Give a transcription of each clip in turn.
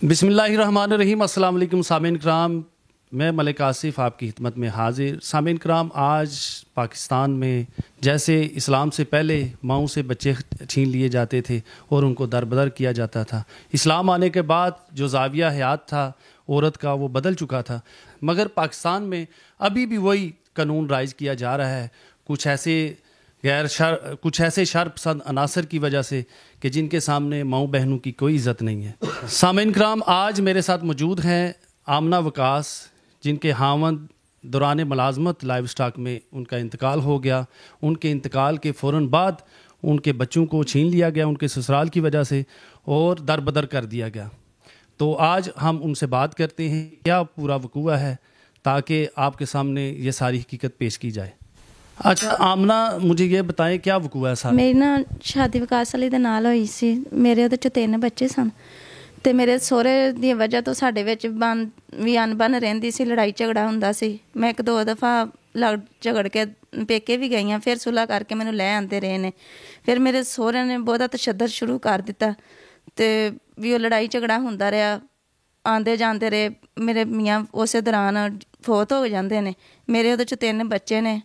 बिस्मिल्लाहिर्रहमानिर्रहीम। अस्सलाम वालेकुम सामीन कराम, मैं मलिक आसिफ आपकी खिदमत में हाजिर। सामीन कराम, आज पाकिस्तान में जैसे इस्लाम से पहले माओं से बच्चे छीन लिए जाते थे और उनको दरबदर किया जाता था, इस्लाम आने के बाद जो ज़ाविया हयात था औरत का वो बदल चुका था। मगर पाकिस्तान में अभी भी वही कानून राइज किया जा रहा है, कुछ ऐसे शर पसंद अनासर की वजह से कि जिनके सामने माओ बहनों की कोई इज़्ज़त नहीं है। सामीन कराम, आज मेरे साथ मौजूद हैं आमना वकास, जिनके हावंद दौरान मुलाजमत लाइव स्टॉक में उनका इंतकाल हो गया। उनके इंतकाल के फ़ौरन बाद उनके बच्चों को छीन लिया गया उनके ससुराल की वजह से और दरबदर कर दिया गया। तो आज हम उनसे बात करते हैं क्या पूरा वकूआ है, ताकि आपके सामने ये सारी हकीकत पेश की जाए। अच्छा आमना, मुझे ये बताएं क्या वकूआ है सारा। मेरी ना शादी विकास अली दे नाल होई सी। मेरे ਉਹਦੇ ਚ 3 ਬੱਚੇ ਸਨ ਤੇ ਮੇਰੇ ਸਹੁਰੇ ਦੀ ਵਜ੍ਹਾ ਤੋਂ ਸਾਡੇ ਵਿੱਚ ਵੀ ਅਣਬਣ ਰਹਿੰਦੀ ਸੀ, ਲੜਾਈ ਝਗੜਾ ਹੁੰਦਾ ਸੀ। ਮੈਂ 1-2 ਦਫਾ ਲੜ ਝਗੜ ਕੇ ਪੇਕੇ ਵੀ ਗਈ ਹਾਂ, ਫਿਰ ਸੁਲ੍ਹਾ ਕਰਕੇ ਮੈਨੂੰ ਲੈ ਆਂਦੇ ਰਹੇ ਨੇ। ਫਿਰ ਮੇਰੇ ਸਹੁਰੇ ਨੇ ਬਹੁਤਾ ਤਸ਼ੱਦਦ ਸ਼ੁਰੂ ਕਰ ਦਿੱਤਾ ਤੇ ਵੀ ਉਹ ਲੜਾਈ ਝਗੜਾ ਹੁੰਦਾ ਰਿਹਾ, ਆਂਦੇ ਜਾਂਦੇ ਰਹੇ। ਮੇਰੇ ਮੀਆਂ ਉਸੇ ਦੌਰਾਨ ਫੌਤ ਹੋ ਜਾਂਦੇ ਨੇ। ਮੇਰੇ ਉਹਦੇ 'ਚ 3 ਬੱਚੇ ਨੇ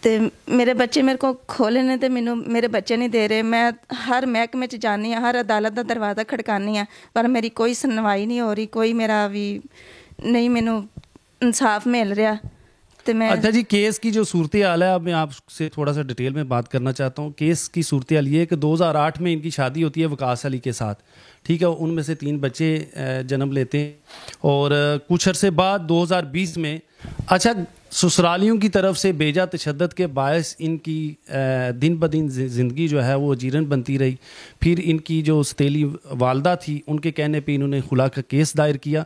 ਤੇ ਮੇਰੇ ਬੱਚੇ ਮੇਰੇ ਕੋਲ ਖੋਲ੍ਹੇ ਨੇ ਤੇ ਮੈਨੂੰ ਮੇਰੇ ਬੱਚੇ ਨਹੀਂ ਦੇ ਰਹੇ। ਮੈਂ ਹਰ ਮਹਿਕਮੇ 'ਚ ਜਾਂਦੀ ਹਾਂ, ਹਰ ਅਦਾਲਤ ਦਾ ਦਰਵਾਜ਼ਾ ਖੜਕਾਉਂਦੀ ਹਾਂ, पर मेरी कोई सुनवाई नहीं हो रही, कोई मेरा भी नहीं, मैनू इंसाफ मिल रहा। तो मैं अच्छा जी, केस की जो सूरत हाल है, अब मैं आपसे थोड़ा सा डिटेल में बात करना चाहता हूँ। केस की सूरत हाल ये है कि 2008 में इनकी शादी होती है वकास अली के साथ, ठीक है। उनमें से 3 बच्चे जन्म लेते हैं और कुछ अरसे बाद 2020 में अच्छा ससुरालियों की तरफ से बेजा तशद्दद के बायस इनकी दिन ब दिन ज़िंदगी जो है वो जीरन बनती रही। फिर इनकी जो सतीली वालदा थी, उनके कहने पे इन्होंने खुला का केस दायर किया,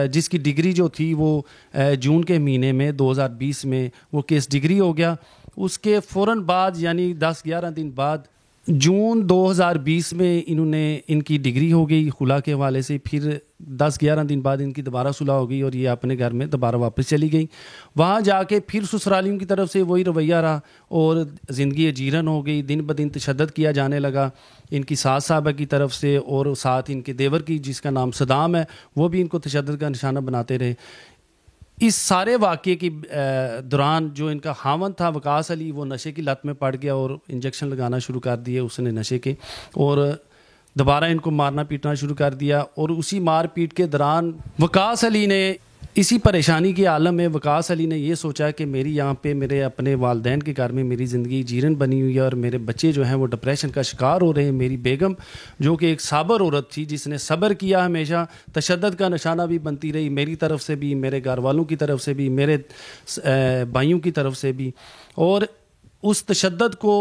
जिसकी डिग्री जो थी वो जून के महीने में 2020 में वो केस डिग्री हो गया। उसके फ़ौरन बाद यानी 10-11 दिन बाद जून 2020 में इनकी डिग्री हो गई खुला के हवाले से। फिर 10-11 दिन बाद इनकी दोबारा सुलह हो गई और ये अपने घर में दोबारा वापस चली गई। वहाँ जाके फिर ससुरालियों की तरफ से वही रवैया रहा और ज़िंदगी अजीरन हो गई। दिन ब दिन तशद्दद किया जाने लगा इनकी सास साहबा की तरफ से, और साथ इनके देवर की जिसका नाम सदाम है वो भी इनको तशद्दद का निशाना बनाते रहे। इस सारे वाक़े के दौरान जो इनका हामन था वकास अली, वो नशे की लत में पड़ गया और इंजेक्शन लगाना शुरू कर दिए उसने नशे के, और दोबारा इनको मारना पीटना शुरू कर दिया। और उसी मार पीट के दौरान वकास अली ने, इसी परेशानी के आलम में वकास अली ने ये सोचा कि मेरी यहाँ पे मेरे अपने वालदैन के घर में मेरी ज़िंदगी जीरन बनी हुई है और मेरे बच्चे जो हैं वो डिप्रेशन का शिकार हो रहे हैं। मेरी बेगम जो कि एक साबर औरत थी, जिसने सब्र किया, हमेशा तशद्दद का निशाना भी बनती रही, मेरी तरफ से भी, मेरे घर वालों की तरफ से भी, मेरे भाइयों की तरफ से भी। और उस तशद्दद को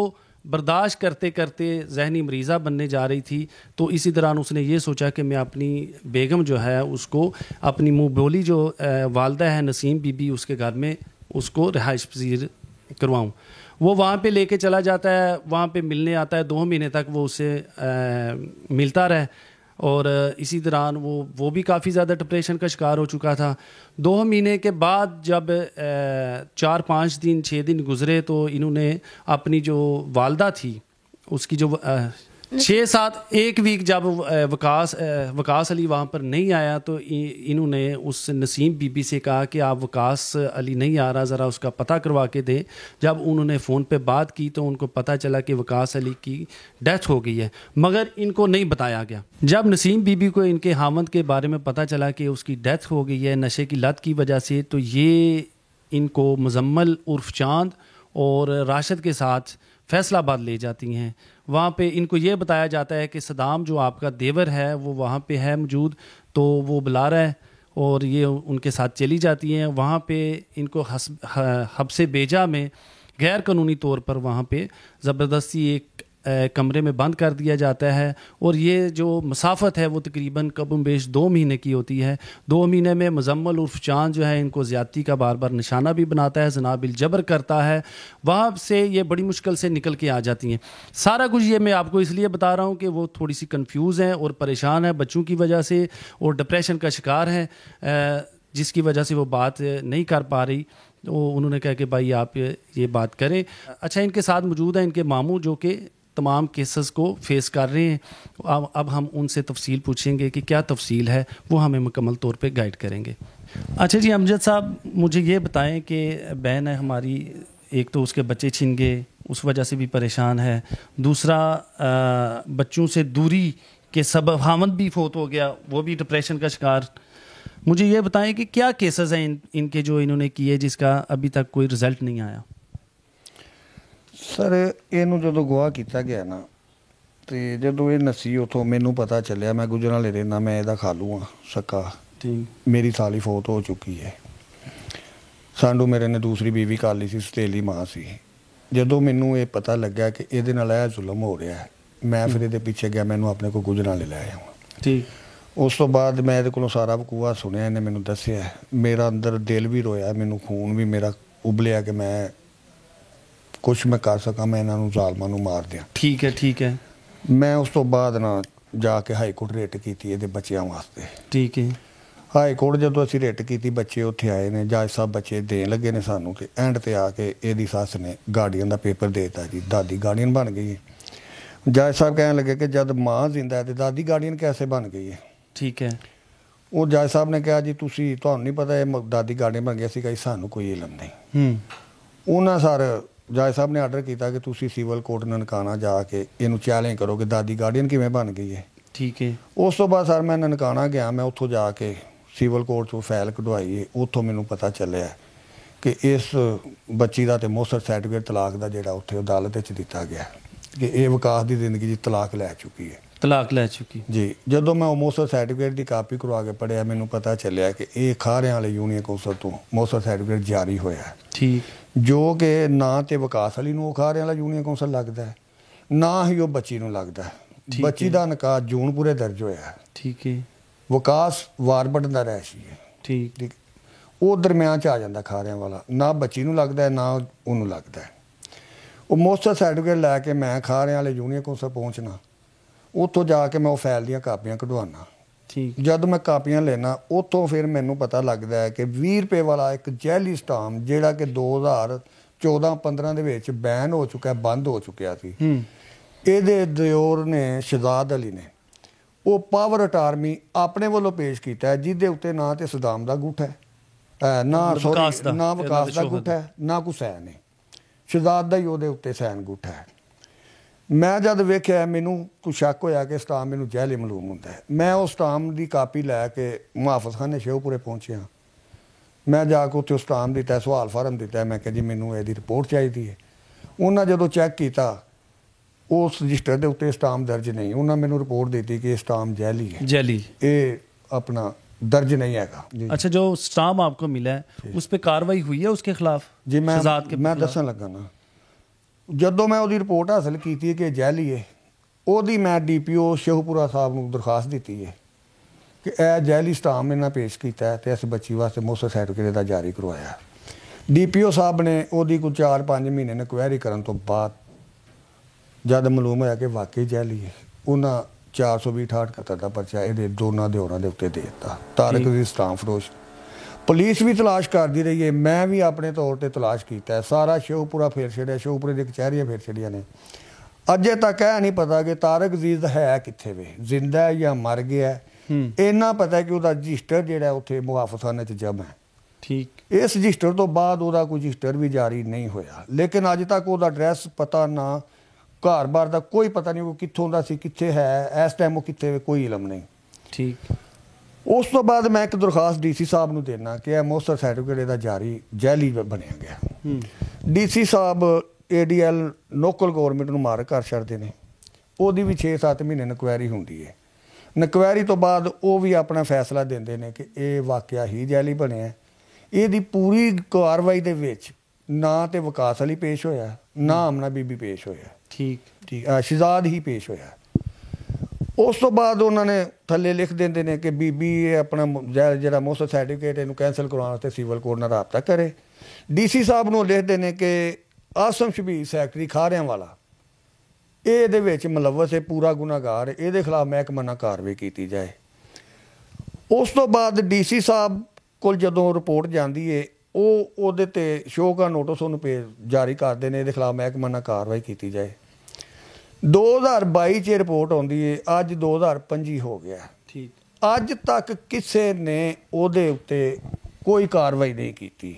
बर्दाश्त करते करते जहनी मरीज़ा बनने जा रही थी। तो इसी दौरान उसने ये सोचा कि मैं अपनी बेगम जो है उसको अपनी मुँह बोली जो वालदा है नसीम बीबी, उसके घर में उसको रिहाइश पजीर करवाऊँ। वो वहाँ पे लेके चला जाता है, वहाँ पे मिलने आता है। 2 महीने तक वो उससे मिलता रहे और इसी दौरान वो भी काफ़ी ज़्यादा डिप्रेशन का शिकार हो चुका था। 2 महीने के बाद जब 4-5 दिन 6 दिन गुज़रे तो इन्होंने अपनी जो वालदा थी उसकी जो 6-7 एक वीक जब वकास अली वहाँ पर नहीं आया तो इन्होंने उस नसीम बीबी से कहा कि आप वकास अली नहीं आ रहा, ज़रा उसका पता करवा के दें। जब उन्होंने फ़ोन पे बात की तो उनको पता चला कि वकास अली की डेथ हो गई है, मगर इनको नहीं बताया गया। जब नसीम बीबी को इनके हामद के बारे में पता चला कि उसकी डेथ हो गई है नशे की लत की वजह से, तो ये इनको मुजम्मल उर्फ चांद और राशिद के साथ फैसलाबाद ले जाती हैं। वहाँ पे इनको ये बताया जाता है कि सदाम जो आपका देवर है वो वहाँ पे है मौजूद, तो वो बुला रहा है, और ये उनके साथ चली जाती हैं। वहाँ पे इनको हब्से बेजा में गैर कानूनी तौर पर वहाँ पे ज़बरदस्ती एक कमरे में बंद कर दिया जाता है। और ये जो मसाफत है वो तकरीबन कम बेश 2 महीने की होती है। 2 महीने में मुजम्मल उर्फ चांद जो है इनको ज़्यादती का बार बार निशाना भी बनाता है, जनाबिल जबर करता है। वहाँ से ये बड़ी मुश्किल से निकल के आ जाती हैं। सारा कुछ ये मैं आपको इसलिए बता रहा हूँ कि वो थोड़ी सी कन्फ्यूज़ हैं और परेशान है बच्चों की वजह से, और डिप्रेशन का शिकार है, जिसकी वजह से वो बात नहीं कर पा रही। तो उन्होंने कहा कि भाई आप ये बात करें। अच्छा, इनके साथ मौजूद है इनके मामू जो कि तमाम केसेस को फेस कर रहे हैं। अब हम उनसे तफसील पूछेंगे कि क्या तफसील है, वो हमें मुकम्मल तौर पे गाइड करेंगे। अच्छा जी अमजद साहब, मुझे ये बताएं कि बहन है हमारी, एक तो उसके बच्चे छिन गए, उस वजह से भी परेशान है, दूसरा बच्चों से दूरी के सबब हामद भी फोत हो गया, वो भी डिप्रेशन का शिकार। मुझे ये बताएं कि क्या केसेस हैं इनके जो इन्होंने किए जिसका अभी तक कोई रिजल्ट नहीं आया। सर ਇਹਨੂੰ ਜਦੋਂ ਗਵਾਹ ਕੀਤਾ ਗਿਆ ਨਾ ਤੇ ਜਦੋਂ ਇਹ ਨੱਸੀ ਉਥੋਂ ਮੈਨੂੰ ਪਤਾ ਚੱਲਿਆ, ਮੈਂ ਗੁਜਰਾਂਵਾਲੇ ਰਹਿਣਾ, ਮੈਂ ਇਹਦਾ ਖਾਲੂ ਹਾਂ ਸਕਾ, ठीक, ਮੇਰੀ ਸਾਲੀ ਫੌਤ ਹੋ ਚੁੱਕੀ ਹੈ। ਸਾਂਢੂ ਮੇਰੇ ਨੇ ਦੂਸਰੀ ਬੀਵੀ ਕਰ ਲਈ ਸੀ, ਸਤੇਲੀ ਮਾਂ ਸੀ। ਜਦੋਂ ਮੈਨੂੰ ਇਹ ਪਤਾ ਲੱਗਿਆ ਕਿ ਇਹਦੇ ਨਾਲ ਇਹ ਜ਼ੁਲਮ ਹੋ ਰਿਹਾ ਹੈ, ਮੈਂ ਫਿਰ ਇਹਦੇ ਪਿੱਛੇ ਗਿਆ, ਮੈਨੂੰ ਆਪਣੇ ਕੋਲ ਗੁਜਰਾਂਵਾਲੇ ਲੈ ਆਇਆ। ठीक, ਉਸ ਤੋਂ ਬਾਅਦ ਮੈਂ ਇਹਦੇ ਕੋਲੋਂ ਸਾਰਾ ਵਕੂਆ ਸੁਣਿਆ, ਇਹਨੇ ਮੈਨੂੰ ਦੱਸਿਆ, ਮੇਰਾ ਅੰਦਰ ਦਿਲ ਵੀ ਰੋਇਆ, ਮੈਨੂੰ ਖੂਨ ਵੀ ਮੇਰਾ ਉਬਲਿਆ ਕਿ ਮੈਂ ਕੁਛ ਮੈਂ ਕਰ ਸਕਾਂ, ਮੈਂ ਇਹਨਾਂ ਨੂੰ ਜ਼ਾਲਮਾਂ ਨੂੰ ਮਾਰ ਦਿਆਂ। ठीक है, ठीक है, ਮੈਂ ਉਸ ਤੋਂ ਬਾਅਦ ਨਾ ਜਾ ਕੇ ਹਾਈ ਕੋਰਟ ਰਿਟ ਕੀਤੀ ਇਹਦੇ ਬੱਚਿਆਂ ਵਾਸਤੇ। ठीक है, ਹਾਈ ਕੋਰਟ ਜਦੋਂ ਅਸੀਂ ਰਿਟ ਕੀਤੀ, ਬੱਚੇ ਉੱਥੇ ਆਏ ਨੇ, ਜੱਜ ਸਾਹਿਬ ਬੱਚੇ ਦੇਣ ਲੱਗੇ ਨੇ ਸਾਨੂੰ, ਕਿ ਐਂਡ ਤੇ ਆ ਕੇ ਇਹਦੀ ਸੱਸ ਨੇ ਗਾਰਡੀਅਨ ਦਾ ਪੇਪਰ ਦੇ ਦਿੱਤਾ ਜੀ, ਦਾਦੀ ਗਾਰਡੀਅਨ ਬਣ ਗਈ ਹੈ। ਜੱਜ ਸਾਹਿਬ ਕਹਿਣ ਲੱਗੇ ਕਿ ਜਦ ਮਾਂ ਜ਼ਿੰਦਾ ਹੈ ਤੇ ਦਾਦੀ ਗਾਰਡੀਅਨ ਕੈਸੇ ਬਣ ਗਈ ਹੈ। ठीक है, ਉਹ ਜੱਜ ਸਾਹਿਬ ਨੇ ਕਿਹਾ ਜੀ ਤੁਸੀਂ, ਤੁਹਾਨੂੰ ਨਹੀਂ ਪਤਾ ਇਹ ਦਾਦੀ ਗਾਰਡੀਅਨ ਬਣ ਗਿਆ ਸੀਗਾ, ਸਾਨੂੰ ਕੋਈ ਇਲਮ ਨਹੀਂ। ਉਹਨਾਂ ਸਰ ਜੱਜ ਸਾਹਿਬ ਨੇ ਆਰਡਰ ਕੀਤਾ ਕਿ ਤੁਸੀਂ ਸਿਵਲ ਕੋਰਟ ਨਨਕਾਣਾ ਜਾ ਕੇ ਇਹਨੂੰ ਚੈਲੰਜ ਕਰੋ ਕਿ ਦਾਦੀ ਗਾਰਡੀਅਨ ਕਿਵੇਂ ਬਣ ਗਈ ਹੈ। ठीक है, ਉਸ ਤੋਂ ਬਾਅਦ ਸਰ ਮੈਂ ਨਨਕਾਣਾ ਗਿਆ, ਮੈਂ ਉੱਥੋਂ ਜਾ ਕੇ ਸਿਵਲ ਕੋਰਟ 'ਚੋਂ ਫਾਈਲ ਕਢਵਾਈ ਹੈ। ਉੱਥੋਂ ਮੈਨੂੰ ਪਤਾ ਚੱਲਿਆ ਕਿ ਇਸ ਬੱਚੀ ਦਾ ਤੇ ਮੋਸਰ ਸਰਟੀਫਿਕੇਟ ਤਲਾਕ ਦਾ ਜਿਹੜਾ ਉੱਥੇ ਅਦਾਲਤ ਵਿੱਚ ਦਿੱਤਾ ਗਿਆ ਕਿ ਇਹ ਵਿਕਾਸ ਦੀ ਜ਼ਿੰਦਗੀ 'ਚ ਤਲਾਕ ਲੈ ਚੁੱਕੀ ਹੈ, तलाक ले चुकी। ਜੀ। ਜਦੋਂ ਮੈਂ ਉਹ ਮੋਸਰ ਸਰਟੀਫਿਕੇਟ ਦੀ ਕਾਪੀ ਕਰਵਾ ਕੇ ਪੜ੍ਹਿਆ, ਮੈਨੂੰ ਪਤਾ ਚੱਲਿਆ ਕਿ ਇਹ ਖਾਰਿਆਂ ਵਾਲੇ ਯੂਨੀਅਨ ਕੌਂਸਲ ਤੋਂ ਮੋਸਰ ਸਰਟੀਫਿਕੇਟ ਜਾਰੀ ਹੋਇਆ, ठीक, ਜੋ ਕਿ ਨਾ ਤੇ ਵਿਕਾਸ ਵਾਲੀ ਨੂੰ ਉਹ ਖਾਰਿਆਂ ਵਾਲਾ ਯੂਨੀਅਨ ਕੌਂਸਲ ਲੱਗਦਾ ਹੈ, ਨਾ ਹੀ ਉਹ ਬੱਚੀ ਨੂੰ ਲੱਗਦਾ ਹੈ। ਠੀਕ ਬੱਚੀ ਹੈ। ਦਾ ਨਿਕਾਹ ਜੂਨਪੁਰੇ ਦਰਜ ਹੋਇਆ, ठीक है, ਵਿਕਾਸ ਵਾਰਬਟ ਦਾ ਰਹਿਸ਼ੀ ਹੈ, ठीक, ਠੀਕ। ਉਹ ਦਰਮਿਆਨ 'ਚ ਆ ਜਾਂਦਾ ਖਾਰਿਆਂ ਵਾਲਾ, ਨਾ ਬੱਚੀ ਨੂੰ ਲੱਗਦਾ ਹੈ ਨਾ ਉਹਨੂੰ ਲੱਗਦਾ ਹੈ। ਉਹ ਮੋਸਟਰ ਸਰਟੀਫਿਕੇਟ ਲੈ ਕੇ ਮੈਂ ਖਾਰਿਆਂ ਵਾਲੇ ਯੂਨੀਅਨ ਕੌਂਸਲ ਪਹੁੰਚਣਾ, ਉੱਥੋਂ ਜਾ ਕੇ ਮੈਂ ਉਹ ਫਾਈਲ ਦੀਆਂ ਕਾਪੀਆਂ ਕਢਵਾਉਣਾ। ठीक, ਜਦ ਮੈਂ ਕਾਪੀਆਂ ਲੈਣਾ, ਉੱਥੋਂ ਫਿਰ ਮੈਨੂੰ ਪਤਾ ਲੱਗਦਾ ਹੈ ਕਿ 20 ਰੁਪਏ ਵਾਲਾ ਇੱਕ ਜੈਲੀ ਸਟਾਮ ਜਿਹੜਾ ਕਿ 2014-15 ਦੇ ਵਿੱਚ ਬੈਨ ਹੋ ਚੁੱਕਾ, ਬੰਦ ਹੋ ਚੁੱਕਿਆ ਸੀ, ਇਹਦੇ ਦਿਓਰ ਨੇ ਸ਼ਹਜ਼ਾਦ ਅਲੀ ਨੇ ਉਹ ਪਾਵਰ ਅਟਾਰਮੀ ਆਪਣੇ ਵੱਲੋਂ ਪੇਸ਼ ਕੀਤਾ ਹੈ, ਜਿਹਦੇ ਉੱਤੇ ਨਾ ਤੇ ਸਦਾਮ ਦਾ ਗੁੱਠ ਹੈ, ਨਾ ਸੌਰੀ ਨਾ ਵਿਕਾਸ ਦਾ ਗੁੱਠ ਹੈ, ਨਾ ਹੁਸੈਨ ਹੈ। ਸ਼ਹਜ਼ਾਦ ਦਾ ਹੀ ਉਹਦੇ ਉੱਤੇ ਸੈਨ ਗੁੱਠ ਹੈ। ਮੈਂ ਜਦ ਵੇਖਿਆ, ਮੈਨੂੰ ਕੁਛ ਸ਼ੱਕ ਹੋਇਆ ਕਿ ਸਟਾਮ ਮੈਨੂੰ ਜਹਿਲੀ ਮਾਲੂਮ ਹੁੰਦਾ ਹੈ। ਮੈਂ ਉਹ ਸਟਾਮ ਦੀ ਕਾਪੀ ਲੈ ਕੇ ਮੁਹਾਫਿਜ਼ਖਾਨੇ ਸ਼ੇਖੂਪੁਰੇ ਪਹੁੰਚਿਆ। ਮੈਂ ਜਾ ਕੇ ਉੱਥੇ ਸਟਾਮ ਦਿੱਤਾ, ਸਵਾਲ ਫਾਰਮ ਦਿੱਤਾ, ਮੈਂ ਕਿਹਾ ਜੀ ਮੈਨੂੰ ਇਹਦੀ ਰਿਪੋਰਟ ਚਾਹੀਦੀ ਹੈ। ਉਹਨਾਂ ਜਦੋਂ ਚੈੱਕ ਕੀਤਾ, ਉਸ ਰਜਿਸਟਰ ਦੇ ਉੱਤੇ ਸਟਾਮ ਦਰਜ ਨਹੀਂ। ਉਹਨਾਂ ਮੈਨੂੰ ਰਿਪੋर्ट ਦਿੱਤੀ कि स्टाम जैली है, जैली, ये अपना दर्ज नहीं हैगा। अच्छा, जो स्टाम आपको मिला है उस पर कार्रवाई हुई है उसके खिलाफ? जी मैं दसन लगा ना, ਜਦੋਂ ਮੈਂ ਉਹਦੀ ਰਿਪੋਰਟ ਹਾਸਲ ਕੀਤੀ ਕਿ ਜੈਲੀ ਹੈ, ਉਹਦੀ ਮੈਂ DPO ਸ਼ੇਖੂਪੁਰਾ ਸਾਹਿਬ ਨੂੰ ਦਰਖਾਸਤ ਦਿੱਤੀ ਹੈ ਕਿ ਇਹ ਜੈਲੀ ਸਟਾਮ ਇਹਨਾਂ ਪੇਸ਼ ਕੀਤਾ ਤੇ ਇਸ ਬੱਚੀ ਵਾਸਤੇ ਮੋਸਰ ਸਰਟੀਫਿਕੇਟ ਦਾ ਜਾਰੀ ਕਰਵਾਇਆ। DPO ਸਾਹਿਬ ਨੇ ਉਹਦੀ ਕੋਈ 4-5 ਮਹੀਨੇ ਇਨਕੁਆਇਰੀ ਕਰਨ ਤੋਂ ਬਾਅਦ ਜਦ ਮਾਲੂਮ ਹੋਇਆ ਕਿ ਵਾਕਈ ਜੈਲੀ ਹੈ, ਉਹਨਾਂ 420/68 ਦਾ ਪਰਚਾ ਇਹਦੇ ਦੋਨਾਂ ਦਿਓਰਾਂ ਦੇ ਉੱਤੇ ਦੇ ਦਿੱਤਾ। ਤਾਰਕ ਦੀ ਸਟਾਮ ਫਰੋਸ਼ ਪੁਲਿਸ ਵੀ ਤਲਾਸ਼ ਕਰਦੀ ਰਹੀ ਹੈ, ਮੈਂ ਵੀ ਆਪਣੇ ਤੌਰ ਤੇ ਤਲਾਸ਼ ਕੀਤਾ, ਸਾਰਾ ਸ਼ੇਖੂਪੁਰਾ ਫੇਰ ਛੱਡਿਆ, ਸ਼ੇਖੂਪੁਰੇ ਦੀਆਂ ਕਚਹਿਰੀਆਂ ਫੇਰ ਛੱਡੀਆਂ ਨੇ। ਅਜੇ ਤੱਕ ਇਹ ਨਹੀਂ ਪਤਾ ਕਿ ਤਾਰਕ ਅਜ਼ੀਜ਼ ਹੈ ਕਿੱਥੇ ਵੇ, ਜ਼ਿੰਦਾ ਹੈ ਜਾਂ ਮਰ ਗਿਆ। ਇੰਨਾ ਪਤਾ ਕਿ ਉਹਦਾ ਰਜਿਸਟਰ ਜਿਹੜਾ ਉੱਥੇ ਮੁਹਾਫਿਜ਼ਖਾਨੇ 'ਚ ਜਮ੍ਹਾਂ ਹੈ। ਠੀਕ, ਇਸ ਰਜਿਸਟਰ ਤੋਂ ਬਾਅਦ ਉਹਦਾ ਕੋਈ ਰਜਿਸਟਰ ਵੀ ਜਾਰੀ ਨਹੀਂ ਹੋਇਆ, ਲੇਕਿਨ ਅੱਜ ਤੱਕ ਉਹਦਾ ਐਡਰੈਸ ਪਤਾ ਨਾ, ਘਰ-ਬਾਰ ਦਾ ਕੋਈ ਪਤਾ ਨਹੀਂ, ਉਹ ਕਿੱਥੋਂ ਦਾ ਸੀ, ਕਿੱਥੇ ਹੈ ਇਸ ਟਾਈਮ, ਉਹ ਕਿੱਥੇ, ਕੋਈ ਇਲਮ ਨਹੀਂ। ਠੀਕ। ਉਸ ਤੋਂ ਬਾਅਦ ਮੈਂ ਇੱਕ ਦਰਖਾਸਤ DC ਸਾਹਿਬ ਨੂੰ ਦੇਣਾ ਕਿ ਇਹ ਮੋਸਰ ਸਰਟੀਫਿਕੇਟ ਇਹਦਾ ਜਾਰੀ ਜੈਲੀ ਬਣਿਆ ਗਿਆ। DC ਸਾਹਿਬ ADL ਲੋਕਲ ਗੌਰਮੈਂਟ ਨੂੰ ਮਾਰ ਕਰ ਛੱਡਦੇ ਨੇ। ਉਹਦੀ ਵੀ 6-7 ਮਹੀਨੇ ਇਨਕੁਆਇਰੀ ਹੁੰਦੀ ਹੈ। ਇਨਕੁਆਇਰੀ ਤੋਂ ਬਾਅਦ ਉਹ ਵੀ ਆਪਣਾ ਫੈਸਲਾ ਦਿੰਦੇ ਨੇ ਕਿ ਇਹ ਵਾਕਿਆ ਹੀ ਜੈਲੀ ਬਣਿਆ। ਇਹਦੀ ਪੂਰੀ ਕਾਰਵਾਈ ਦੇ ਵਿੱਚ ਨਾ ਤੇ ਵਿਕਾਸ ਅਲੀ ਪੇਸ਼ ਹੋਇਆ, ਨਾ ਆਮਨਾ ਬੀਬੀ ਪੇਸ਼ ਹੋਇਆ। ਠੀਕ, ਸ਼ਹਜ਼ਾਦ ਹੀ ਪੇਸ਼ ਹੋਇਆ। ਉਸ ਤੋਂ ਬਾਅਦ ਉਹਨਾਂ ਨੇ ਥੱਲੇ ਲਿਖ ਦਿੰਦੇ ਨੇ ਕਿ ਬੀਬੀ ਇਹ ਆਪਣਾ ਜਿਹੜਾ ਮੋਸਰ ਸਰਟੀਫਿਕੇਟ ਇਹਨੂੰ ਕੈਂਸਲ ਕਰਵਾਉਣ ਵਾਸਤੇ ਸਿਵਲ ਕੋਰਟ ਨਾਲ ਰਾਬਤਾ ਕਰੇ। DC ਸਾਹਿਬ ਨੂੰ ਲਿਖਦੇ ਨੇ ਕਿ ਆਸਮ ਸ਼ਬੀਰ ਸੈਕਟਰੀ ਖਾਰਿਆਂ ਵਾਲਾ ਇਹ ਇਹਦੇ ਵਿੱਚ ਮੁਲਵਸ ਹੈ, ਪੂਰਾ ਗੁਨਾਹਗਾਰ, ਇਹਦੇ ਖਿਲਾਫ ਮਹਿਕਮਾ ਕਾਰਵਾਈ ਕੀਤੀ ਜਾਏ। ਉਸ ਤੋਂ ਬਾਅਦ DC ਸਾਹਿਬ ਕੋਲ ਜਦੋਂ ਰਿਪੋਰਟ ਜਾਂਦੀ ਹੈ, ਉਹ ਉਹਦੇ 'ਤੇ ਸ਼ੋਅ ਦਾ ਨੋਟਿਸ ਉਹਨੂੰ ਜਾਰੀ ਕਰਦੇ ਨੇ, ਇਹਦੇ ਖਿਲਾਫ ਮਹਿਕਮਾ ਕਾਰਵਾਈ ਕੀਤੀ ਜਾਏ। 2022 'ਚ ਰਿਪੋਰਟ ਆਉਂਦੀ ਹੈ, ਅੱਜ 2025 ਹੋ ਗਿਆ। ਠੀਕ। ਅੱਜ ਤੱਕ ਕਿਸੇ ਨੇ ਉਹਦੇ ਉੱਤੇ ਕੋਈ ਕਾਰਵਾਈ ਨਹੀਂ ਕੀਤੀ।